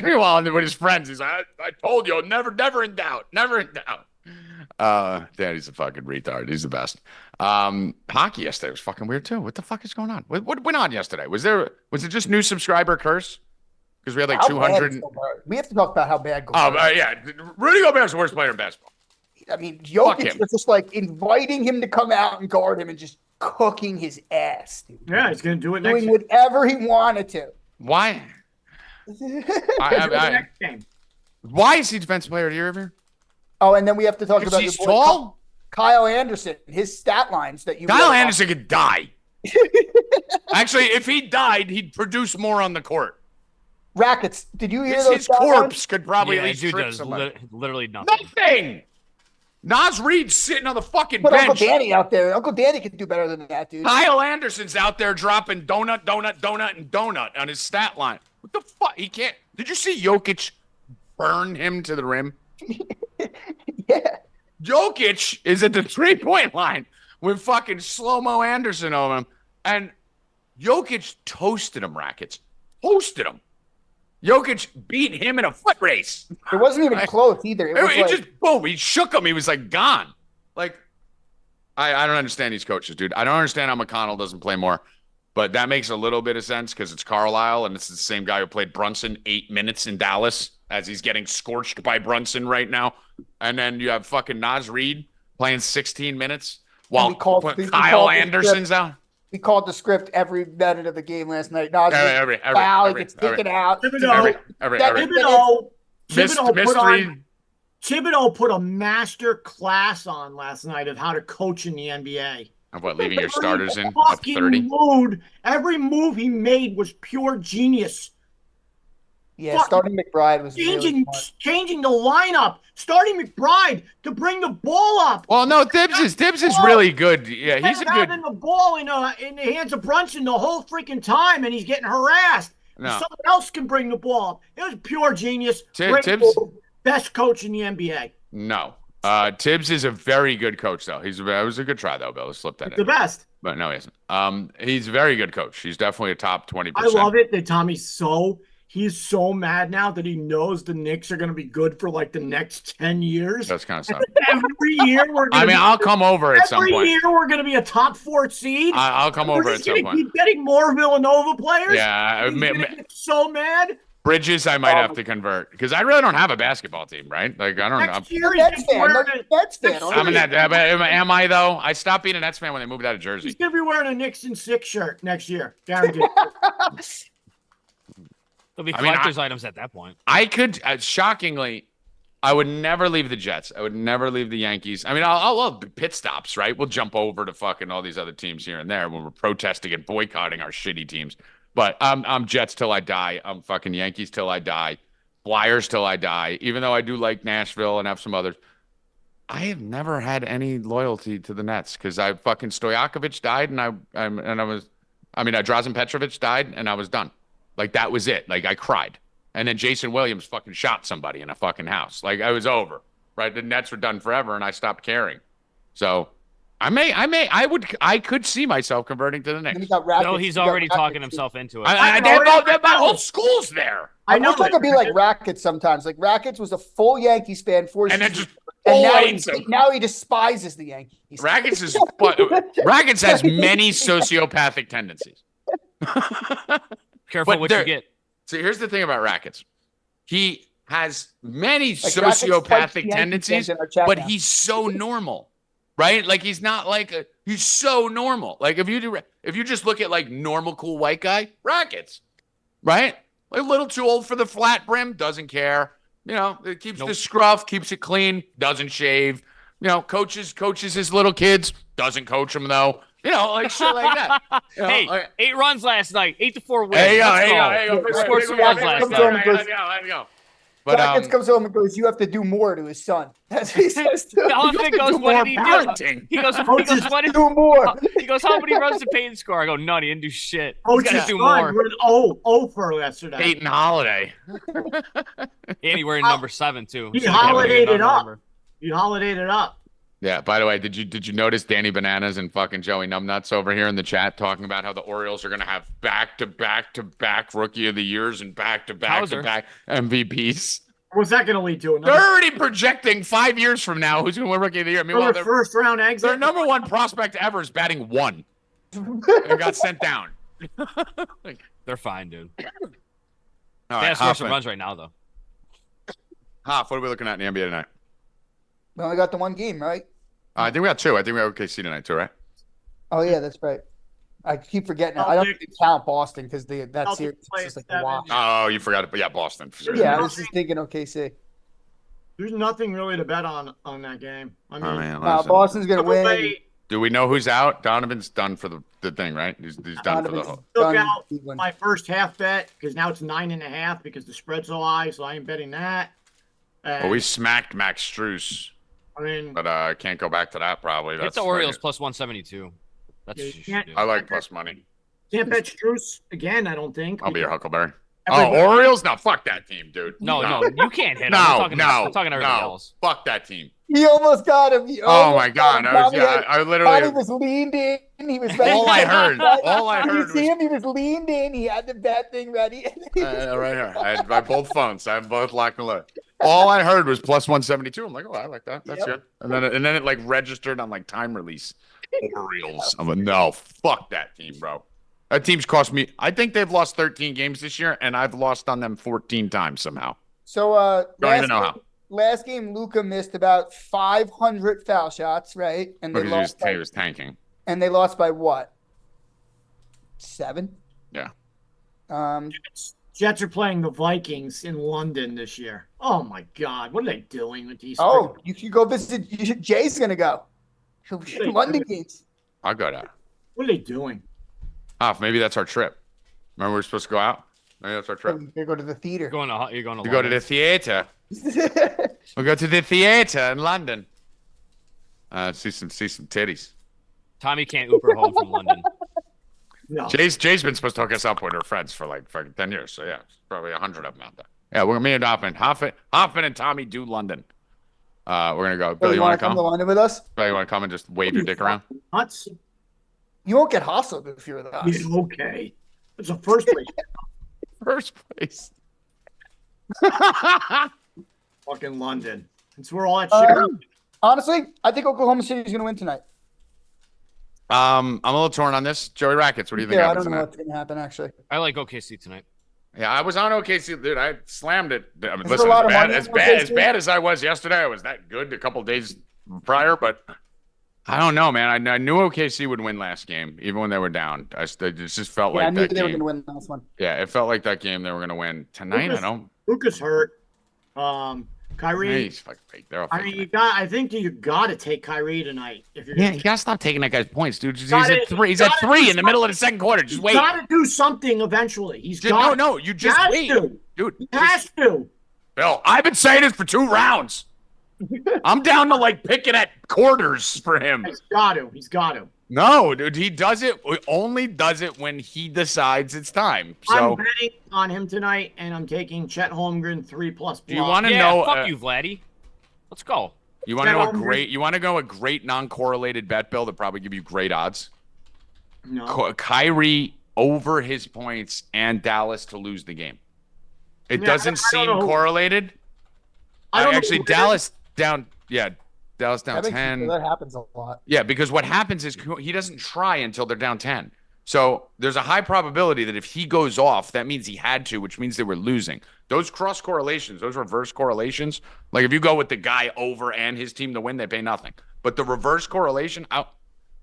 Meanwhile, with his friends, he's like, I told you, never in doubt. Never in doubt. Danny's a fucking retard. He's the best. Hockey yesterday was fucking weird, too. What the fuck is going on? What went on yesterday? Was it just new subscriber curse? Because we had like 200. We have to talk about how bad Gobert. Yeah. Rudy Gobert's the worst player in basketball. I mean, Jokic was just like inviting him to come out and guard him and just cooking his ass, dude. Yeah, he's going to do it next Doing whatever he wanted to. Why? Next game. Why is he defensive player of the year every year? Oh, and then we have to talk about he's tall? Kyle Anderson, his stat lines that you. Kyle Anderson could die. Actually, if he died, he'd produce more on the court. Rackets. Did you hear those? His corpse could probably at least trip somebody. Literally nothing. Nothing. Nas Reed's sitting on the fucking Put bench. Uncle Danny out there. Uncle Danny could do better than that, dude. Kyle Anderson's out there dropping donut on his stat line. What the fuck? He can't. Did you see Jokic burn him to the rim? Yeah. Jokic is at the 3-point line with fucking slow-mo Anderson on him. And Jokic toasted him, Rackets. Toasted him. Jokic beat him in a foot race. It wasn't even close either. It was just boom. He shook him. He was like gone. Like, I don't understand these coaches, dude. I don't understand how McConnell doesn't play more. But that makes a little bit of sense because it's Carlisle and it's the same guy who played Brunson 8 minutes in Dallas as he's getting scorched by Brunson right now. And then you have fucking Naz Reid playing 16 minutes while Kyle Anderson's out. We called the script every minute of the game last night. Naz Every gets taken out. Thibodeau put a master class on last night of how to coach in the NBA. Of what, leaving your starters in up 30? Every move he made was pure genius. Yeah, starting McBride was changing the lineup. Starting McBride to bring the ball up. Well, no, Tibbs is really good. Yeah, he's a good. Having the ball in the hands of Brunson the whole freaking time, and he's getting harassed. No. Someone else can bring the ball up. It was pure genius. Tibbs, best coach in the NBA. No, Tibbs is a very good coach, though. It was a good try, though, Bill. Slip that in. The best. But no, he isn't. He's a very good coach. He's definitely a top 20%. I love it that he's so mad now that he knows the Knicks are going to be good for like the next 10 years. That's kind of stuff. Every year we're going to I'll come over at some point. Every year we're going to be a top 4 seed. I'll come over at some point. Keep getting more Villanova players. Yeah. Get so mad. Bridges, I might have to convert because I really don't have a basketball team, right? Like I don't know. Nets fan. I'm a Nets fan. Am I though? I stopped being a Nets fan when they moved out of Jersey. He's gonna be wearing a Knicks and 6 shirt next year, guaranteed. There'll be collector's items at that point. I could, shockingly, I would never leave the Jets. I would never leave the Yankees. I mean, I'll pit stops, right? We'll jump over to fucking all these other teams here and there when we're protesting and boycotting our shitty teams. But I'm Jets till I die. I'm fucking Yankees till I die. Flyers till I die. Even though I do like Nashville and have some others, I have never had any loyalty to the Nets because I fucking Stojakovic died and Drazen Petrovic died and I was done. Like that was it. Like I cried. And then Jason Williams fucking shot somebody in a fucking house. Like I was over. Right? The Nets were done forever and I stopped caring. So I could see myself converting to the Knicks. No, he's already talking himself into it. My whole school's there. I know it could be like Rackets sometimes. Like Rackets was a full Yankees fan and then just now he despises the Yankees. Rackets has many sociopathic tendencies. Careful what you get. So here's the thing about Rackets. He has many sociopathic tendencies, but he's so normal. Right? Like he's not like he's so normal. Like if you just look at like normal cool white guy, Rackets. Right? Like a little too old for the flat brim, doesn't care. You know, it keeps the scruff, keeps it clean, doesn't shave. You know, coaches his little kids, doesn't coach them though. You know, like shit like that. You know, hey, 8 runs last night, 8-4 wins. Hey yo. Scored some runs last night. Let's go. But Rackets comes home and goes, "You have to do more to his son." That's what he says to him. He goes, "What did he do?" He goes, "What did do more?" He goes, "How many runs did Payton score?" I go, "None. He didn't do shit. He's got to do more." We're for yesterday. Payton Holiday. And he wearing number 7 too. He holidayed it up. He holidayed it up. Yeah. By the way, did you notice Danny Bananas and fucking Joey Numbnuts over here in the chat talking about how the Orioles are going to have back-to-back Rookie of the Years and back-to-back MVPs? What's that going to lead to? They're already projecting 5 years from now who's going to win Rookie of the Year. Meanwhile, their first round exit. Their number 1 prospect ever is batting 1 and got sent down. They're fine, dude. All they right, have some runs right now, though. Hoff, what are we looking at in the NBA tonight? We only got the one game, right? I think we got 2. I think we have OKC tonight too, right? Oh yeah, that's right. I keep forgetting. I don't count Boston because that series is just like a wash. Oh, you forgot it, but yeah, Boston. Yeah, I was just thinking OKC. There's nothing really to bet on that game. I mean, Boston's gonna win. Do we know who's out? Donovan's done for the thing, right? He's done for the whole. Took out my first half bet because now it's 9.5 because the spread's so high, so I ain't betting that. Well, we smacked Max Strus. I mean, but I can't go back to that probably. That's the Orioles plus 172. I like plus money. Can't bet Strus again, I don't think. I'll be your Huckleberry. Orioles? No, fuck that team, dude. No, you can't hit him. I'm talking everybody else. Fuck that team. He almost got him. Oh my god! I literally. He was leaned in. He was ready. All I heard you see him? He was leaned in. He had the bat thing ready. Right here. I had my both phones. I have both locked and loaded. All I heard was plus 172. I'm like, oh, I like that. That's good. And then it like registered on like time release. Orioles. I'm like, no, fuck that team, bro. That team's cost me. I think they've lost 13 games this year, and I've lost on them 14 times somehow. So Don't even know how. last game, Luka missed about 500 foul shots, right? And they Because he was tanking. And they lost by what? 7? Yeah. Jets are playing the Vikings in London this year. Oh my God, what are they doing with these? Oh, you should go visit. Jay's gonna go. London games. I'll go to. What are they doing? Maybe that's our trip. Remember we were supposed to go out? Maybe that's our trip. They go to the theater. You're going to We London. go to the theater. We'll go to the theater in London. See some titties. Tommy can't Uber home from London. No. Jay's been supposed to hook us up with her friends for like 10 years. So yeah, probably 100 of them out there. Yeah, we're me and Hoffman and Tommy do London. We're gonna go. Bill, you want to come to London with us? Bill, you want to come and just wave your dick around? Nuts. You won't get hustled if you're with us. Yeah, okay. It's the first place. First place. Fucking London. It's where all that shit. Honestly, I think Oklahoma City is gonna win tonight. I'm a little torn on this. Joey Rackets, what do you think? Yeah, I don't know what's gonna happen actually. I like OKC tonight. Yeah, I was on OKC, dude. I slammed it. I mean, Is listen, there a lot of money as in bad OKC? as I was yesterday, I was that good a couple days prior, but I don't know, man. I knew OKC would win last game, even when they were down. It just felt Yeah, I like knew that they were game. gonna win this one. Yeah, it felt like that game they were gonna win tonight. Lucas- I don't. Luka's hurt. Kyrie. He's fucking fake. They're all I fake. mean, I think you got to take Kyrie tonight if you're. Yeah, Gonna you gotta stop taking that guy's points, dude. He's Gotta- at 3. He's you at gotta 3 do in the middle of the second quarter. Just wait. Got to do something eventually. He's Just, got. no, you just has wait, to. dude. He has to. Bill, I've been saying this for 2 rounds. I'm down to like picking at quarters for him. He's got to. He's got to. No, dude, he does it. Only does it when he decides it's time. So, I'm betting on him tonight, and I'm taking Chet Holmgren 3+ do you want to Yeah, know? fuck you, Vladdy. Let's go. You want to know a great? You want to go a great non-correlated bet, Bill, that probably give you great odds. No. Kyrie over his points and Dallas to lose the game. It Yeah, doesn't I don't seem know. correlated. I don't know Actually, who- Dallas down. Yeah, Dallas down That makes- 10. That happens a lot. Yeah, because what happens is he doesn't try until they're down 10. So there's a high probability that if he goes off, that means he had to, which means they were losing. Those cross correlations, those reverse correlations, like if you go with the guy over and his team to win, they pay nothing. But the reverse correlation, I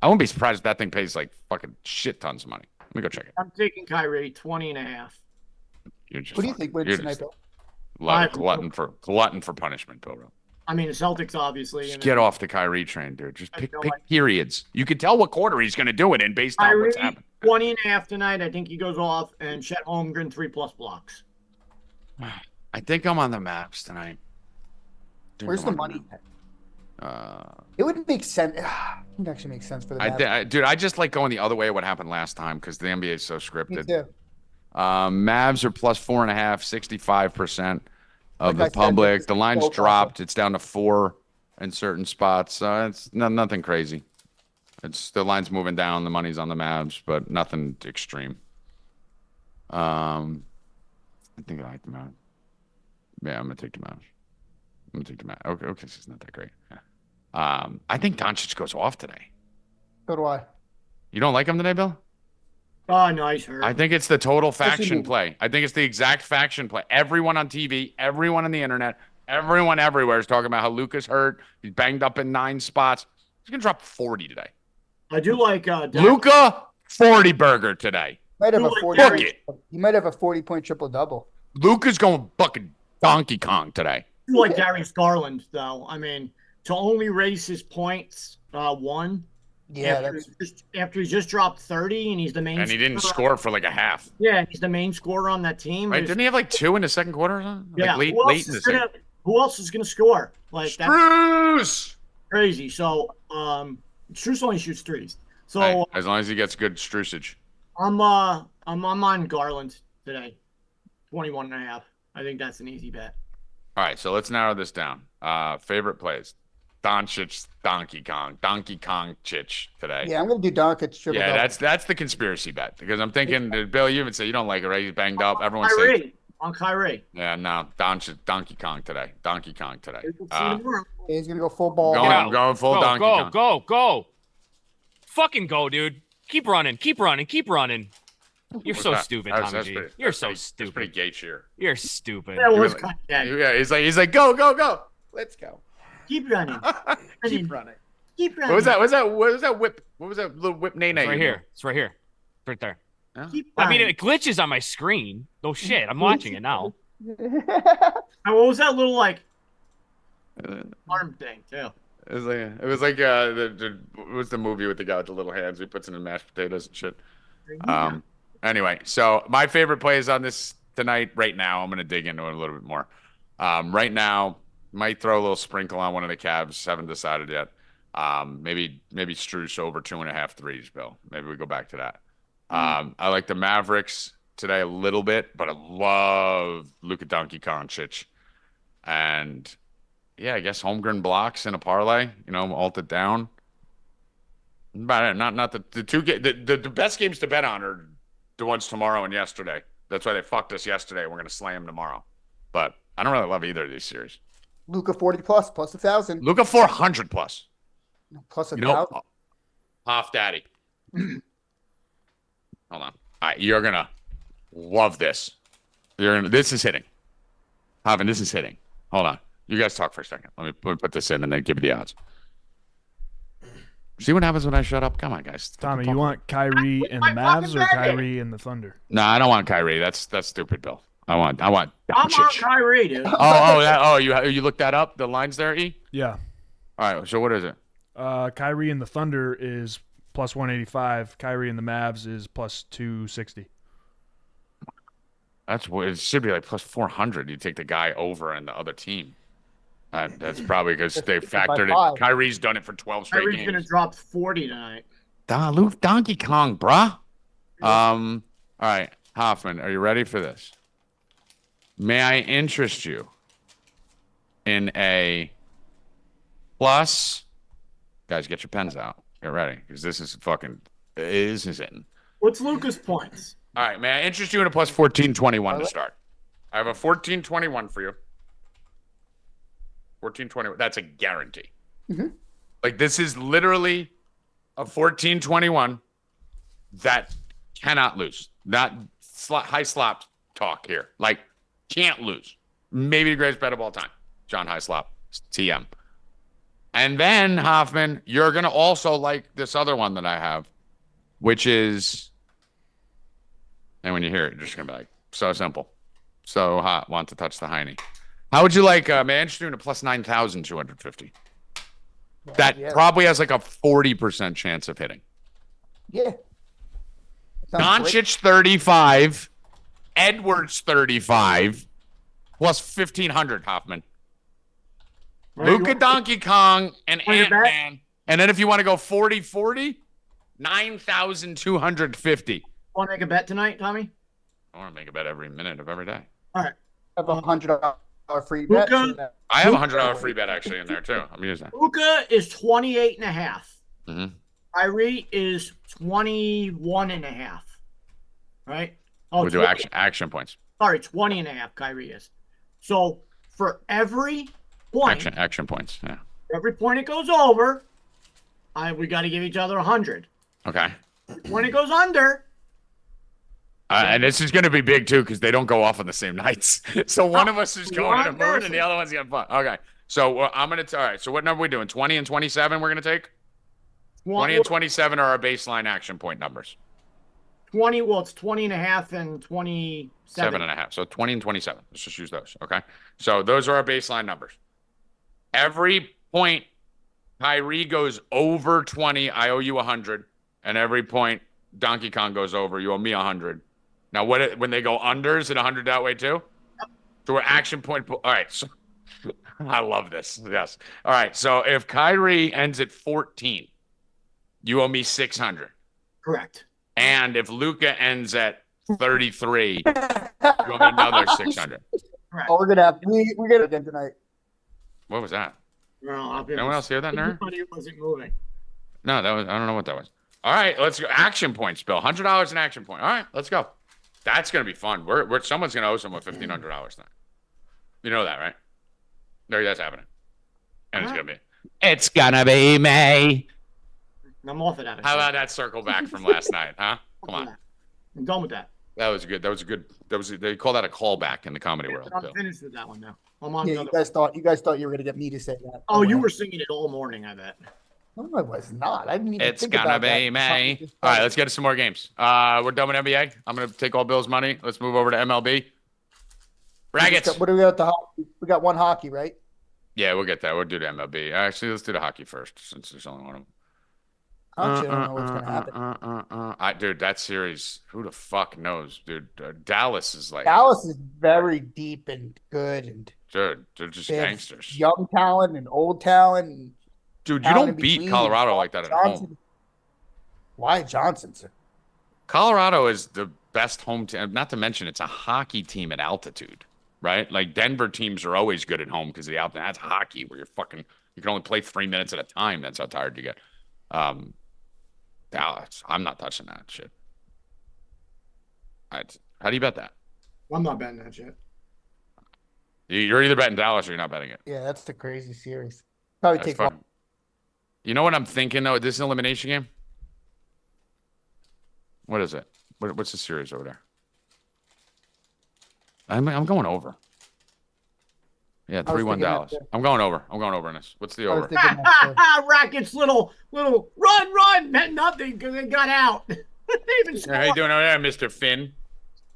wouldn't be surprised if that thing pays like fucking shit tons of money. Let me go check it. I'm taking Kyrie 20.5. You're just What do you fucking- think wins you're tonight, just Bill? glutton for punishment, Bill. I mean, the Celtics obviously. Just and get then off the Kyrie train, dude. Just I pick don't like- periods. You can tell what quarter he's going to do it in based on Kyrie what's happening. 20.5 tonight. I think he goes off, and Chet Holmgren 3+ blocks. I think I'm on the maps tonight. Where's the money? It would make sense. It would actually make sense for the Mavs. Dude, I just like going the other way of what happened last time because the NBA is so Me scripted. too. Mavs are plus 4.5, 65% of Like I the said, public. it's The line's so dropped. It's down to 4 in certain spots. It's nothing crazy. It's the line's moving down. The money's on the Mavs, but nothing extreme. I think I like the Mavs. Yeah, I'm gonna take the Mavs. Okay, this is not that great. Yeah. I think Doncic goes off today. So do I. You don't like him today, Bill? Oh, nice hurt. I think it's the total faction me. play. I think it's the exact faction play. Everyone on TV, everyone on the internet, everyone everywhere is talking about how Luka's hurt. He's banged up in 9 spots. He's gonna drop 40 today. I do like Luka 40 burger today. Might have a Book 40. it. He might have a 40-point triple double. Luka's going fucking Donkey Kong today. I do like Darius Garland though. I mean, to only raise his points 1. Yeah, after he just dropped 30 and he's the main. And he didn't scorer. score for like a half. Yeah, he's the main scorer on that team. Right? There's- Didn't he have like 2 in the second quarter or something? Yeah. Like who, late else in the is second. who else is gonna score? Like that's Spruce! crazy. So Strus only shoots 3s. So Hey, as long as he gets good strucage. I'm on Garland today. 21.5. I think that's an easy bet. All right, so let's narrow this down. Favorite plays. Doncic, Donkey Kong Chich today. yeah. I'm gonna do Doncic triple Yeah, double. that's the conspiracy bet because I'm thinking, Bill, you even say you don't like it, right? He's banged up. Everyone's saying, Kyrie. On Kyrie. yeah, no, Donkey Kong today. We'll see Uh, tomorrow. He's gonna go full ball. I'm going full Go, Donkey Kong. go. Fucking go, dude. Keep running. You're so stupid, Tommy G. You're so stupid. That's pretty gay cheer. You're stupid. That was kind of Yeah, he's like, go. Let's go. Keep running. Keep running. Keep running. What was that whip? What was that little whip name? It's right here. It's right here. Right there. Keep I mean, running. it glitches on my screen. No shit. I'm watching it now. And what was that little like arm thing too? It was like what was the movie with the guy with the little hands? He puts in the mashed potatoes and shit. Anyway, so my favorite plays on this tonight, right now, I'm gonna dig into it a little bit more. Right now, might throw a little sprinkle on one of the Cavs. Haven't decided yet. Maybe Struce over 2.5 threes, Bill. Maybe we go back to that. I like the Mavericks today a little bit, but I love Luka Doncic. And yeah, I guess Holmgren blocks in a parlay, alt it down. But not the two the best games to bet on are the ones tomorrow and yesterday. That's why they fucked us yesterday. We're gonna slay them tomorrow. But I don't really love either of these series. Luka 40 plus 1,000. Luka 400 plus. Plus 1,000. Half daddy. Hold on. All right, you're gonna love this. This is hitting. Hoffman, this is hitting. Hold on. You guys talk for a second. Let me put this in and then give you the odds. See what happens when I shut up? Come on, guys. Tommy, you want Kyrie and the Mavs or Kyrie and the Thunder? No, I don't want Kyrie. That's stupid, Bill. I want. I'm on Kyrie, dude. You looked that up? The lines there, E? Yeah. All right. So what is it? Kyrie and the Thunder is plus 185. Kyrie and the Mavs is plus 260. It should be like plus 400. You take the guy over and the other team. That's probably because they factored it. Kyrie's done it for 12 straight games. Kyrie's going to drop 40 tonight. Donkey Kong, bruh. All right, Hoffman, are you ready for this? May I interest you in a plus? Guys, get your pens out. Get ready, because this is it. What's Luka's points? All right, may I interest you in a plus 1421 to start? I have a 1421 for you. 1421. That's a guarantee. Mm-hmm. Like, this is literally a 1421 that cannot lose. Not high slop talk here. Like, can't lose. Maybe the greatest bet of all time. John Highslop, TM. And then, Hoffman, you're going to also like this other one that I have, which is, and when you hear it, you're just going to be like, so simple. So hot, want to touch the hiney. How would you like Manchester in a plus 9,250? That probably has like a 40% chance of hitting. Yeah. Doncic 35, Edwards 35, plus 1,500, Hoffman. Luka Donkey Kong and Ant-Man. And then if you want to go 40-40, 9,250. Want to make a bet tonight, Tommy? I want to make a bet every minute of every day. All right. I have a $100 free bet. I have a $100 free bet actually in there too. I'm using that. Luka is 28.5. Mm-hmm. Kyrie is 21.5. Right? Oh, we'll do action points. Sorry, 20.5 Kyrie is. So for every point, action points. Yeah. Every point it goes over, we got to give each other 100. Okay. When it goes under. And this is going to be big too because they don't go off on the same nights. So one of us is going to the moon and the other one's getting fun. Okay. So I'm going to. All right. So what number are we doing? 20 and 27. We're going to take. 20 and 27 are our baseline action point numbers. 20. Well, it's 20.5 and 27. 7.5. So 20 and 27. Let's just use those. Okay. So those are our baseline numbers. Every point Kyrie goes over 20, I owe you 100, and every point Donkey Kong goes over, you owe me 100. Now, when they go under, is it 100 that way too? So we're action point. All right. So I love this. Yes. All right. So if Kyrie ends at 14, you owe me 600. Correct. And if Luka ends at 33, you owe me another 600. Correct. Oh, we're gonna it again tonight. What was that? No, anyone else hear that, nerd? Everybody wasn't moving. No, I don't know what that was. All right, let's go. Action points, Bill. $100 an action point. All right, let's go. That's gonna be fun. Someone's gonna owe someone $1,500 now. You know that, right? No, that's happening. And it's gonna be me. I'm off of that. How about that circle back from last night, huh? Come on. I'm done with that. That was good. They call that a callback in the comedy world. I'm finished with that one now. I'm on Yeah, you guys thought you were gonna get me to say that. Oh, you were singing it all morning, I bet. No, I was not. I didn't even It's think gonna about be that. me. All right, let's get to some more games. We're done with NBA. I'm gonna take all Bill's money. Let's move over to MLB. Rackets. What do we got? The hockey? We got one hockey, right? Yeah, we'll get that. We'll do the MLB. Actually, let's do the hockey first, since there's only one of them. I don't know what's gonna happen. Dude, that series, who the fuck knows, dude? Dallas is like Dallas is very deep and good, and dude, they're just gangsters. Young talent and old talent. And dude, you don't beat Colorado like that at home. Why Johnson, sir? Colorado is the best home team. Not to mention, it's a hockey team at altitude, right? Like Denver teams are always good at home because of the altitude. That's hockey where you can only play 3 minutes at a time. That's how tired you get. Dallas, I'm not touching that shit. How do you bet that? I'm not betting that shit. You're either betting Dallas or you're not betting it. Yeah, that's the crazy series. Probably take one. You know what I'm thinking though? This is an elimination game. What is it? What's the series over there? I'm going over. Yeah, 3-1 Dallas. I'm going over in this. What's the over? Rackets, little run, meant nothing because they got out. They even scored. How you doing over there, Mr. Finn?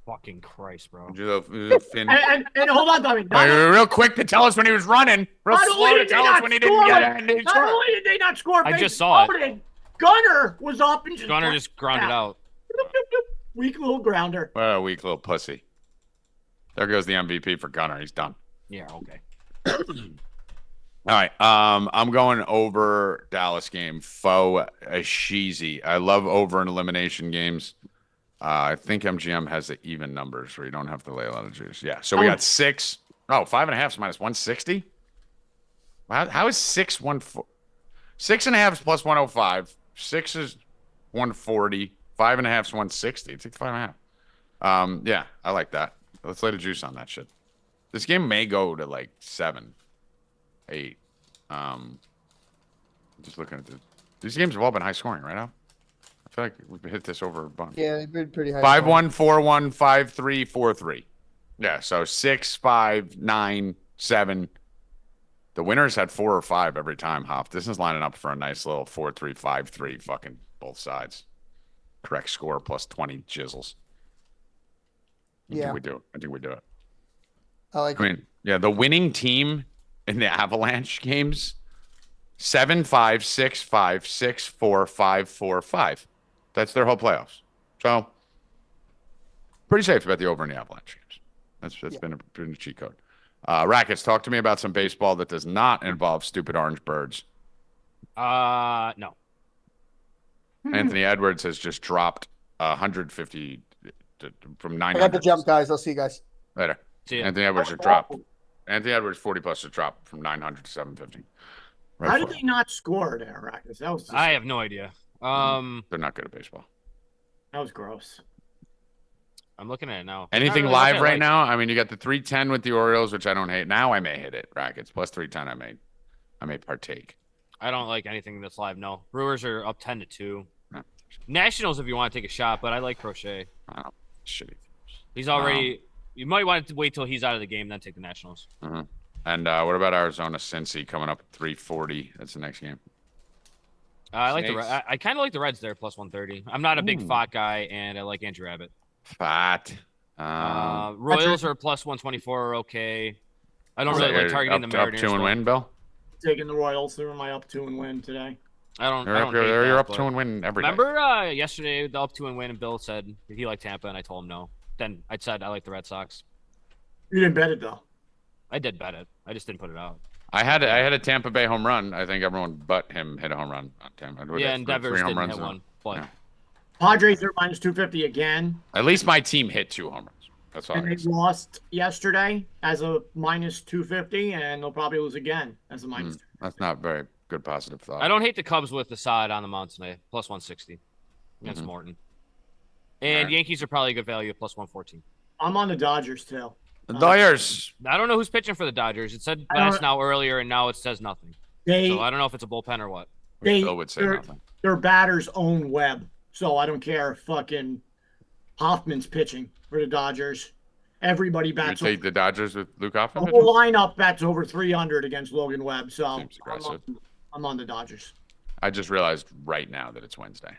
Fucking Christ, bro. Finn. And hold on, Tommy. Real quick to tell us when he was running. Real slow to tell us when he didn't get it. Not only did they not score, I just saw it. Gunner was up and Gunner just grounded out. Weak little grounder. What a weak little pussy. There goes the MVP for Gunner. He's done. Yeah, okay. All right. I'm going over Dallas game. Faux Sheezy. I love over and elimination games. I think MGM has the even numbers where you don't have to lay a lot of juice. Yeah. So we got 6. Oh, 5.5 is minus 160. How is 6 140? 6.5 is plus 105. 6 is 140. 5.5 is 160. Take 5.5. Yeah, I like that. Let's lay the juice on that shit. This game may go to like 7, 8. Just looking at this. These games have all been high scoring, right now. I feel like we've hit this over a bunch. Yeah, they've been pretty high. 5-1, 4-1, 5-3, 4-3. Yeah, so 6, 5, 9, 7. The winners had 4 or 5 every time, Hop. This is lining up for a nice little 4-3, 5-3, fucking both sides. Correct score plus 20 jizzles. I think we do it. I mean, yeah, the winning team in the Avalanche games, 7-5, 6-5, 6-4, 5-4-5. That's their whole playoffs. So, pretty safe to bet the over in the Avalanche games. That's been a cheat code. Rackets, talk to me about some baseball that does not involve stupid orange birds. No. Anthony Edwards has just dropped 150 from 900. I got the jump, guys. I'll see you guys later. See ya. Anthony Edwards has dropped. Anthony Edwards 40 plus has dropped from 900 to 750. How did they not score there, Rackets? That was. I have no idea. They're not good at baseball. That was gross. I'm looking at it now. Anything live right now? I mean, you got the 310 with the Orioles, which I don't hate. Now I may hit it. Rackets plus 310. I may partake. I don't like anything that's live. No. Brewers are up 10-2. No. Nationals, if you want to take a shot, but I like Crochet. I don't shitty. He's already. You might want to wait till he's out of the game, then take the Nationals. Mm-hmm. And what about Arizona Cincy coming up at 340? That's the next game. I like I kind of like the Reds there plus 130. I'm not a big Fott guy, and I like Andrew Abbott. Fat. Royals are plus 124 are okay. I don't really like targeting the Mariners. Up 2 and win, Bill? Taking the Royals. They were my up 2 and win today. You're up 2 and win every day. Remember yesterday, the up 2 and win, and Bill said he liked Tampa, and I told him no. Then I said I like the Red Sox. You didn't bet it, though. I did bet it. I just didn't put it out. I had a Tampa Bay home run. I think everyone but him hit a home run on Tampa. Yeah, and Devers didn't hit one. But yeah. Padres are minus 250 again. At least my team hit 2 home runs. That's all. And they lost yesterday as a minus 250, and they'll probably lose again as a minus 250. That's not very good positive thought. I don't hate the Cubs with the side on the mound today. Plus 160 against Morton. And Yankees are probably a good value at plus 114. I'm on the Dodgers, too. The Dodgers. I don't know who's pitching for the Dodgers. It said last now earlier, and now it says nothing. So I don't know if it's a bullpen or what. Bill would say nothing. Their batters own Webb, so I don't care if fucking Hoffman's pitching for the Dodgers. Everybody You bats. take the Dodgers with Luke Hoffman? The whole lineup bats over 300 against Logan Webb. So Seems aggressive. I'm on the Dodgers. I just realized right now that it's Wednesday.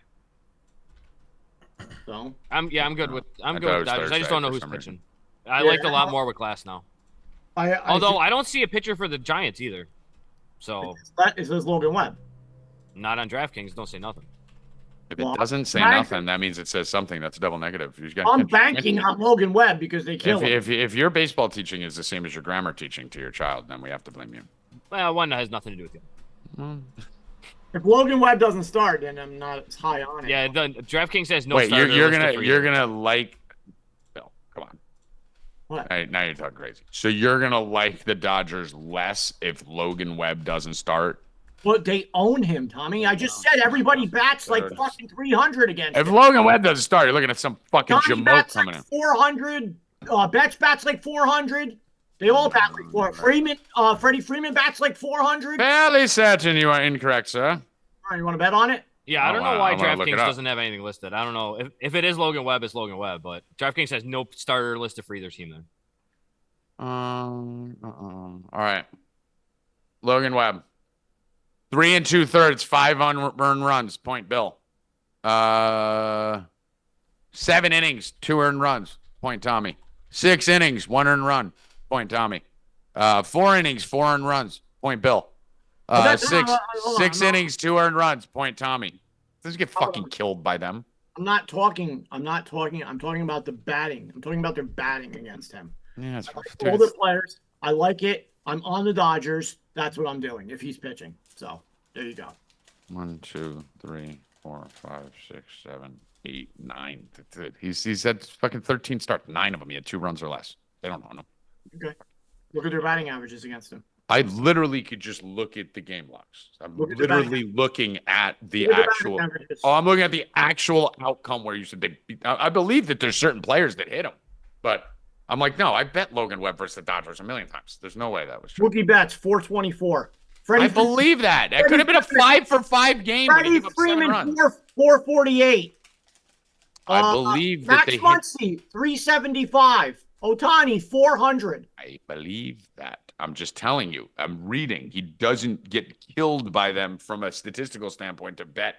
So I'm good with thought it Dodgers. was I just Thursday don't know for who's some pitching. reason. I liked a lot more with Glass now. Although I don't see a pitcher for the Giants either. So it says Logan Webb. not on DraftKings. Don't say nothing. If it doesn't say nothing, that means it says something. That's a double negative. I'm banking on Logan Webb because they kill him. If your baseball teaching is the same as your grammar teaching to your child, then we have to blame you. Well, one has nothing to do with you. If Logan Webb doesn't start, then I'm not as high on it. Yeah, DraftKings says no. Wait, starter you're listed for you're you. gonna like Bill? Come on. What? Now you're talking crazy. So you're gonna like the Dodgers less if Logan Webb doesn't start? But they own him, Tommy. I just said everybody bats like fucking 300 against If him. Logan Webb doesn't start, you're looking at some fucking Tommy jamoke bats coming like in. 400. Betts bats like 400. They all bat like 400. Freddie Freeman bats like 400. Fairly certain you are incorrect, sir. All right, you want to bet on it? Yeah, I don't know why I wanna look it DraftKings up. doesn't have anything listed. I don't know if it is Logan Webb, it's Logan Webb, but DraftKings has no starter listed for either team. Then All right. Logan Webb. 3 2/3, 5 unearned runs. Point Bill. 7 innings, 2 earned runs. Point Tommy. 6 innings, 1 earned run. Point Tommy. 4 innings, 4 earned runs. Point Bill. Six innings, 2 earned runs. Point Tommy. Doesn't get fucking killed by them. I'm talking about the batting. I'm talking about their batting against him. Yeah, it's All the players. I like it. I'm on the Dodgers. That's what I'm doing if he's pitching. So there you go. 1, 2, 3, 4, 5, 6, 7, 8, 9. He's had fucking 13 starts. 9 of them. He had 2 runs or less. They don't know him. Okay. Look at their batting averages against him. I literally could just look at the game logs. I'm literally looking at the Look at the actual. batting averages. Oh, I'm looking at the actual outcome where you said they. I believe that there's certain players that hit him, but I'm like, no, I bet Logan Webb versus the Dodgers a million times. There's no way that was true. Rookie bets 424. I believe that. That could have been a 5-for-5 game. Freddie Freeman 448. I believe that Max Muncy 375. Otani 400. I believe that. I'm just telling you. I'm reading. He doesn't get killed by them from a statistical standpoint to bet.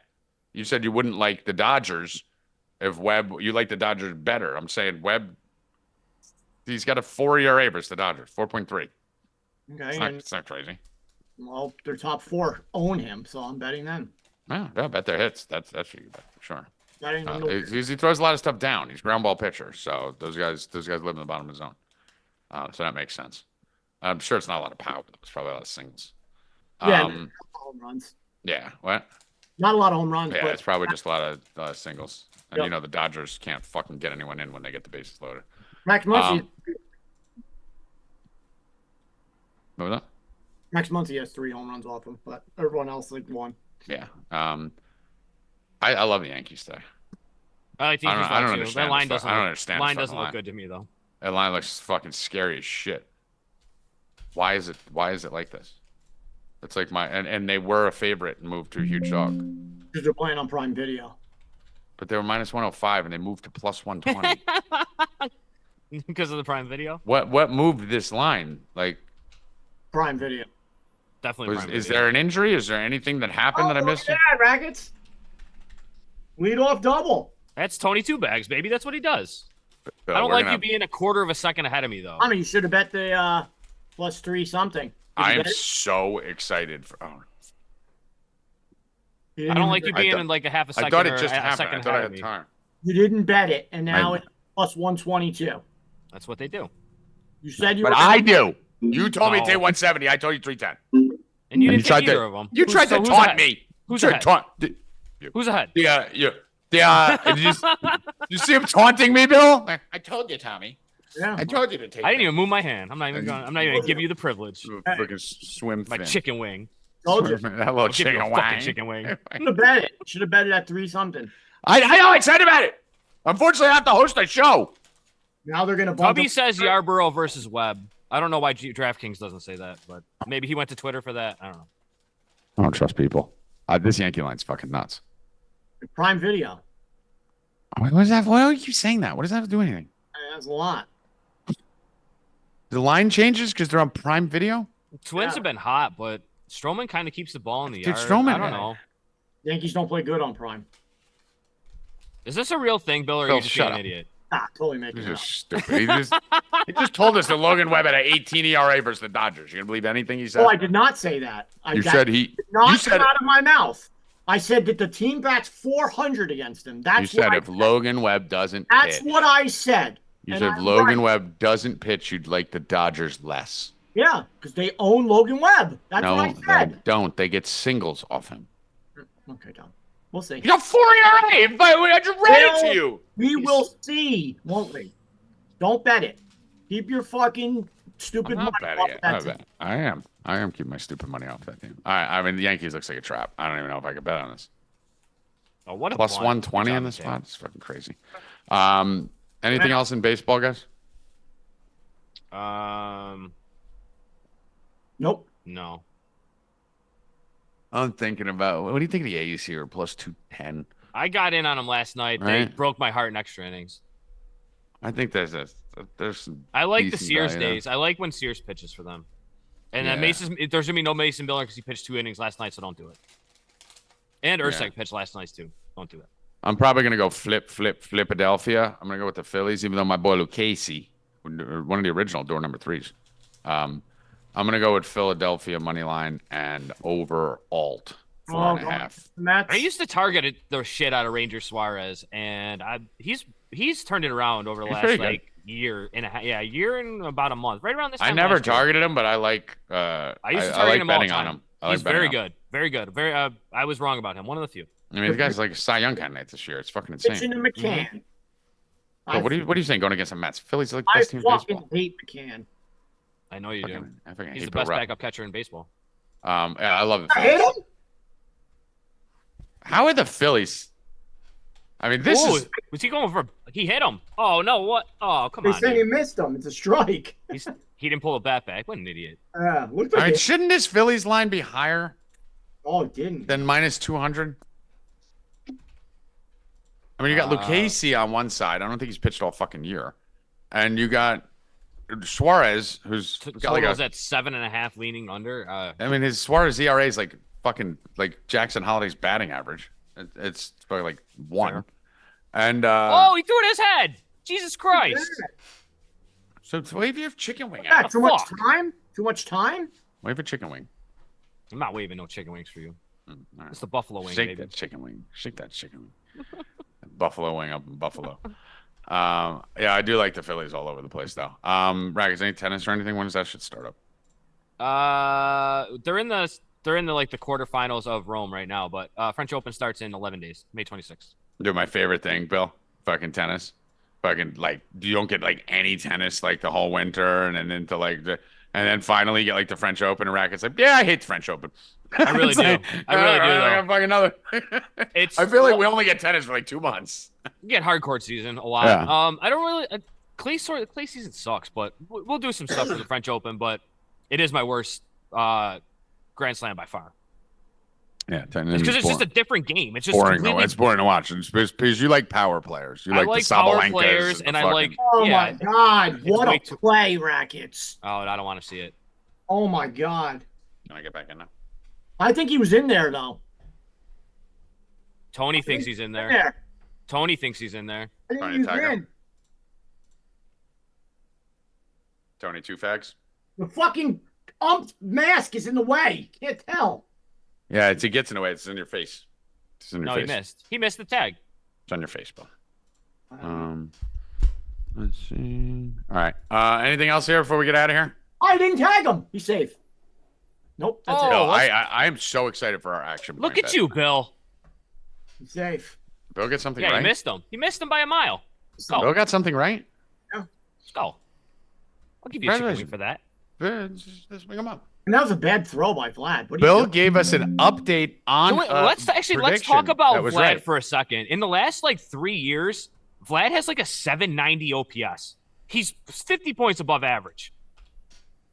You said you wouldn't like the Dodgers if Webb. You like the Dodgers better. I'm saying Webb. He's got a 4 ERA versus the Dodgers, 4.3. Okay, It's not crazy. Well, their top 4 own him, so I'm betting them. Yeah, I bet their hits. That's what you bet for sure. Betting them. He throws a lot of stuff down. He's a ground ball pitcher, so those guys live in the bottom of the zone. So that makes sense. I'm sure it's not a lot of power, but it's probably a lot of singles. Yeah, not a lot of home runs. Yeah, what? Not a lot of home runs. Yeah, but it's probably just a lot of singles. And Yep. you know the Dodgers can't fucking get anyone in when they get the bases loaded. Max Muncy. What was that? Max Muncy has 3 home runs off him, but everyone else like 1. Yeah. I love the Yankees today. I like the I Yankees don't too. understand That line the doesn't. I don't look- understand the Line fucking doesn't line. look good to me though. That line looks fucking scary as shit. Why is it like this? It's like and they were a favorite and moved to a huge dog. Because they're playing on Prime Video. But they were minus 105 and they moved to plus 120. Because of the Prime Video. What moved this line? Like, Prime Video. Definitely. Prime is Video. there an injury? Is there anything that happened that I missed? Yeah, Rackets. Lead off double. That's Tony Two Bags, baby. That's what he does. Bill, I don't we're like gonna you being a quarter of a second ahead of me though. I mean, you should have bet the plus 3 something. Did you I'm bet it? so excited for. Oh, You I didn't don't even like you bet it. being in like a half a I second. thought or it just a happened. second I thought I ahead of had me. time. You didn't bet it, and now it's plus 122. That's what they do. You said you But were. I do. You told me to Oh. take 170. I told you 310. And you And didn't take either of them. You tried to who's taunt ahead? me. Who's You ahead? taunt. Who's ahead? You see him taunting me, Bill? I told you, Tommy. Yeah. I told you to take. I didn't even move my hand. I'm not even gonna give you the privilege. Freaking swim My fin. chicken wing. Told you. That little I'll give you chicken a wing. fucking chicken wing. Should have bet it. Should have bet it at 3 something. I know. I excited about it. Unfortunately, I have to host a show. Now they're gonna bump Tubby up- says Yarborough versus Webb. I don't know why DraftKings doesn't say that, but maybe he went to Twitter for that. I don't know. I don't trust people. This Yankee line's fucking nuts. Prime Video. What is that? Why do you keep saying that? What does that have to do with anything? That's a lot. The line changes because they're on Prime Video? Twins have been hot, but Stroman kind of keeps the ball in the yard. Stroman, I don't know. Yankees don't play good on Prime. Is this a real thing, Bill, or are Bill, you just being an idiot? Totally making He's it up. just stupid. He just told us that Logan Webb had an 18 ERA versus the Dodgers. You gonna believe anything he said? Oh, I did not say that. You said he. Did not You said come out of my mouth. I said that the team bats 400 against him. That's you said what if Logan Webb doesn't That's pitch. what I said. You And said if I'm Logan right. Webb doesn't pitch, you'd like the Dodgers less. Yeah, because they own Logan Webb. That's No, what I they said. don't. They get singles off him. Okay, Tom. We'll see. You got 4 ERA. I just read it to you. We will see, won't we? Don't bet it. Keep your fucking stupid I'm not money betting off it. that I'm team. not betting. I am keeping my stupid money off that team. I mean, the Yankees looks like a trap. I don't even know if I could bet on this. Oh, what a Plus blunt. 120 Good in job, this Jay. spot. It's fucking crazy. Anything else in baseball, guys? Nope. No. I'm thinking about. What do you think of the A's here? Plus 210. I got in on them last night. They Right. broke my heart in extra innings. I think there's some. I like the decent Sears value there. days. I like when Sears pitches for them. And Yeah. then there's gonna be no Mason Miller because he pitched 2 innings last night, so don't do it. And Ursak pitched last night too. Don't do it. I'm probably gonna go Philadelphia. I'm gonna go with the Phillies, even though my boy Lucchese, one of the original door number 3s. I'm gonna go with Philadelphia money line and over alt 4.5. I used to target the shit out of Ranger Suarez, and he's turned it around over the He's last pretty good. like year and a half. Yeah, a year and about a month. Right around this time. I never last year. targeted him, but I like. I used to I target like him all the betting on time. him. I like He's betting very on him. good. Very good. I was wrong about him. One of the few. I mean, the guy's like a Cy Young candidate this year. It's fucking insane. Pitching to McCann. So what are you saying going against the Mets? Phillies are like the I best team in fucking baseball. hate McCann. I know you do. I fucking He's hate the Bill best Rupp. backup catcher in baseball. Yeah, I love the I hate Phillies. him. How are the Phillies? I mean, this Ooh, is. was he going for? He hit him. Oh no! What? Oh come They on! say he Dude. missed him. It's a strike. He didn't pull a bat back. What an idiot! Looked I like mean, it. shouldn't this Phillies line be higher Oh, it didn't. than minus 200? I mean, you got Lucchese on one side. I don't think he's pitched all fucking year, and you got Suarez, who's got like Totals a. at 7.5, leaning under. I mean, his Suarez ERA is like fucking like Jackson Holiday's batting average. It's probably like 1. Fair. And Oh, he threw it in his head. Jesus Christ! so wave your chicken wing Yeah, out. too much fuck? time? Too much time? Wave a chicken wing. I'm not waving no chicken wings for you. All right. It's the buffalo wing, Shake baby. that chicken wing. Shake that chicken wing. Buffalo wing up in Buffalo. Yeah, I do like the Phillies all over the place though. Rackets, any tennis or anything? When does that shit start up? They're in the like the quarterfinals of Rome right now, but French Open starts in 11 days, May 26th. Do my favorite thing, Bill. Fucking tennis. Fucking like you don't get like any tennis like the whole winter and then into like the and then finally you get like the French Open and Rackets like, yeah, I hate the French Open. I really It's do. like, I really do, I though. got fucking another. I feel like we only get tennis for like 2 months. You get hard court season a lot. Yeah. I don't really clay season sucks, but we'll do some stuff for the French Open. But it is my worst Grand Slam by far. Yeah, tennis. Because it's just a different game. It's just boring. completely. It's boring to watch. It's because you like power players. You I like like the power Sabalenkas players, and I fucking- like. Oh yeah. my God. What way a too- play, Rackets. Oh, I don't want to see it. Oh my God. Can I get back in now? I think he was in there, though. Tony thinks he's in there. There. Tony thinks he's in there. I think Trying he to was tag him. in. Tony, 2 fags. The fucking mask is in the way. Can't tell. Yeah, it gets in the way. It's in your face. It's in your No, face. he missed. He missed the tag. It's on your face, Bill. Let's see. All right. Anything else here before we get out of here? I didn't tag him. He's safe. Nope. That's Oh, it. Bill, let's- I am so excited for our action. Look point at bet. you, Bill. He's safe. Bill get something Yeah, right. you missed him. He missed him by a mile. Let's go. Bill got something right. Let's go. I'll give you a chicken wing Congratulations. for that. Just bring him up. And that was a bad throw by Vlad. What are you Bill doing? gave us an update on. Let's talk prediction about that was Vlad right. for a second. In the last like 3 years, Vlad has like a 790 OPS. He's 50 points above average.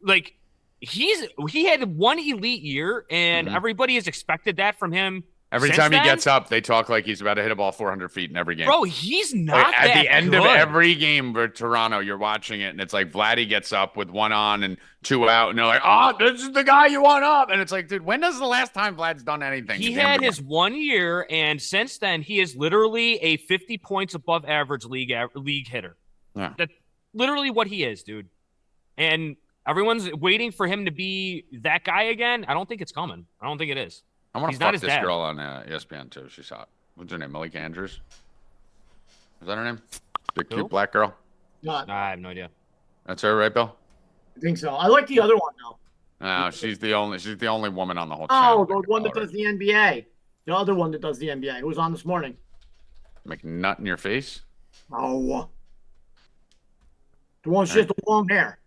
Like he had one elite year, and everybody has expected that from him Every Since time he then? gets up, they talk like he's about to hit a ball 400 feet in every game. Bro, he's not Like, at that the end good. of every game for Toronto, you're watching it, and it's like Vladdy gets up with 1 on and 2 out, and they're like, "Oh, this is the guy you want up." And it's like, dude, when does the last time Vlad's done anything? He had his 1 year, and since then, he is literally a 50 points above average league hitter. Yeah. That's literally what he is, dude. And everyone's waiting for him to be that guy again. I don't think it's coming. I don't think it is. I want to He's not fuck his this dad. girl on ESPN too. She's hot. What's her name? Malika Andrews. Is that her name? The Who? cute black girl. I have no idea. That's her, right, Bill? I think so. I like the other one though. No, she's the only woman on the whole channel. Oh, the one that does the NBA. The other one that does the NBA. Who was on this morning? Make nut in your face. Oh. The one with just the long hair.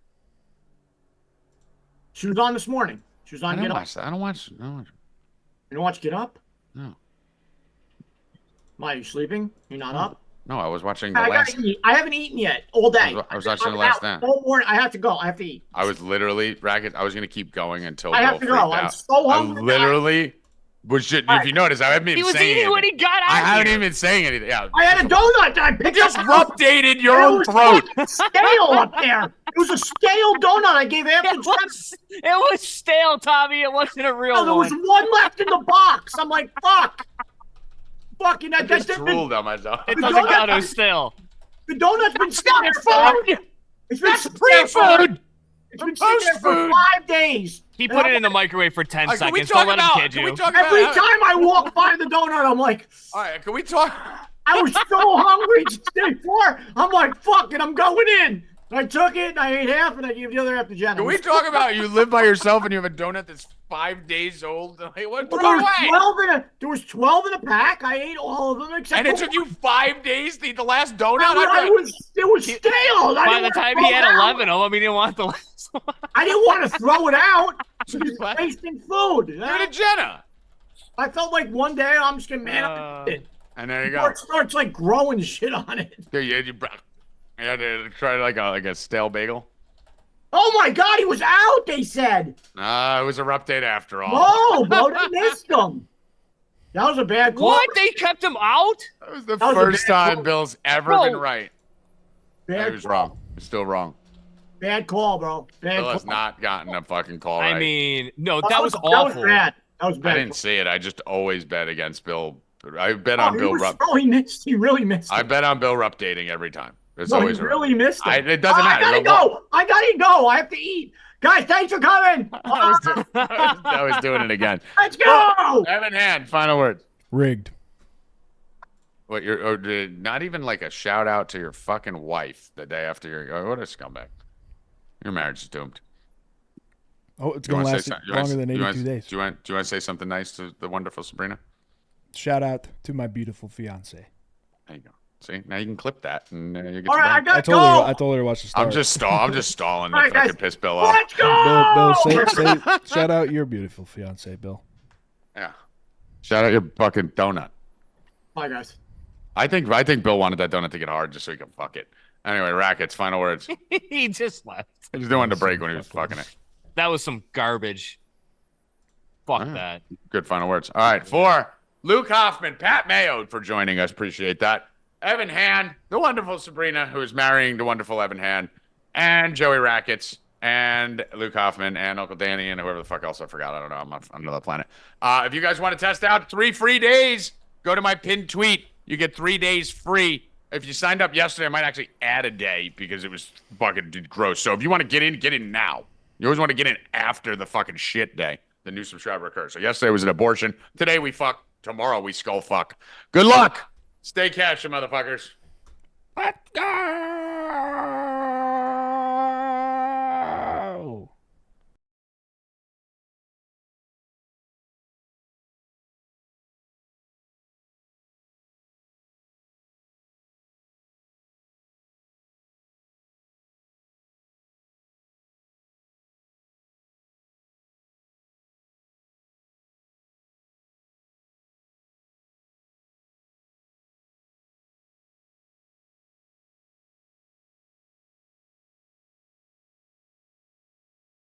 She was on this morning. She was I on don't Get Up. watch that. I don't watch. You don't watch Get Up? No. Why, are you sleeping? You're not up? No, I was watching the I last. gotta eat. I haven't eaten yet all day. I was watching I'm The Last out Dance. all morning. I have to go. I have to eat. I was literally Rackets. I was gonna keep going until I have Bill to go. freaked I'm out. so I hungry. literally was shit. If you notice, I haven't He even was saying eating anything. when he got out I haven't here. even been saying anything. Yeah. I had a donut that I picked Just up. updated your It own was throat. fucking stale up there. It was a stale donut I gave after It was stale, Tommy. It wasn't a real there was one. one left in the box. I'm like, fuck. Fucking that. Just drooled on myself. It doesn't count. It was stale. The donut's been sitting there food. It's been That's sitting there pre-food. It's been sitting there for Post-food. 5 days. He put it in the microwave for 10 Can we seconds. talk Don't let him about? kid Can we you. talk Every about? time I walk by the donut, I'm like, All right. Can we talk? I was so hungry just the day before. I'm like, fuck it, I'm going in. I took it, and I ate half, and I gave the other half to Jenna. Can we talk about you live by yourself and you have a donut that's 5 days old? Like, what? Well, No way. there was 12 in a pack. I ate all of them except And it for took you 5 days to eat the last donut? it was stale. By the time he had 11 of them, he didn't want the last one. I didn't want to throw it out. Just What? wasting food. Give it to Jenna. I felt like one day I'm just gonna man up it. And there you Before go. it starts like growing shit on it. You had to try like a stale bagel. Oh my god, he was out, they said. It was a rough date after all. Oh, bro, they missed him. That was a bad call. What? They kept him out? That was the That was a first bad time call. Bill's ever Bro. been right. Bad He was call. wrong. He's still wrong. Bad call, bro. Bad Bill call. has not gotten a fucking call right. I mean, no, That that was That awful. was bad. That was I bad. didn't see it. I just always bet against Bill. I bet Oh, on he Bill was- Rupp. Oh, he missed. He really missed. I Him. bet on Bill Rupp dating every time. It's No, he always a really missed him. it doesn't Oh, matter. I gotta go. I have to eat. Guys, thanks for coming. I was doing it again. Let's go. Evan Hand, final words. Rigged. What not even like a shout out to your fucking wife the day after what a scumbag. Your marriage is doomed. Oh, it's Do you going to wanna last say some- longer than do you 82 wanna- days. Do you want to say something nice to the wonderful Sabrina? Shout out to my beautiful fiance. There you go. See, now you can clip that and you get All your right, I bang. gotta go. I told her to watch the start. I'm just stalling to All right, fucking guys. piss Bill off. Let's go. Bill, shout out your beautiful fiance, Bill. Yeah. Shout out your fucking donut. Bye, guys. I think Bill wanted that donut to get hard just so he could fuck it. Anyway, Rackets, final words. He just left. He was doing the break when he was fucking it. That was some garbage. Fuck All right. that. Good final words. All right, for Luke Hoffman, Pat Mayo for joining us. Appreciate that. Evan Hand, the wonderful Sabrina, who is marrying the wonderful Evan Hand, and Joey Rackets, and Luke Hoffman, and Uncle Danny, and whoever the fuck else I forgot. I don't know. I'm on another planet. If you guys want to test out 3 free days, go to my pinned tweet. You get 3 days free. If you signed up yesterday, I might actually add a day because it was fucking gross. So if you want to get in now. You always want to get in after the fucking shit day. The new subscriber occurs. So yesterday was an abortion. Today we fuck. Tomorrow we skull fuck. Good luck. Stay cashin', motherfuckers. Let's go.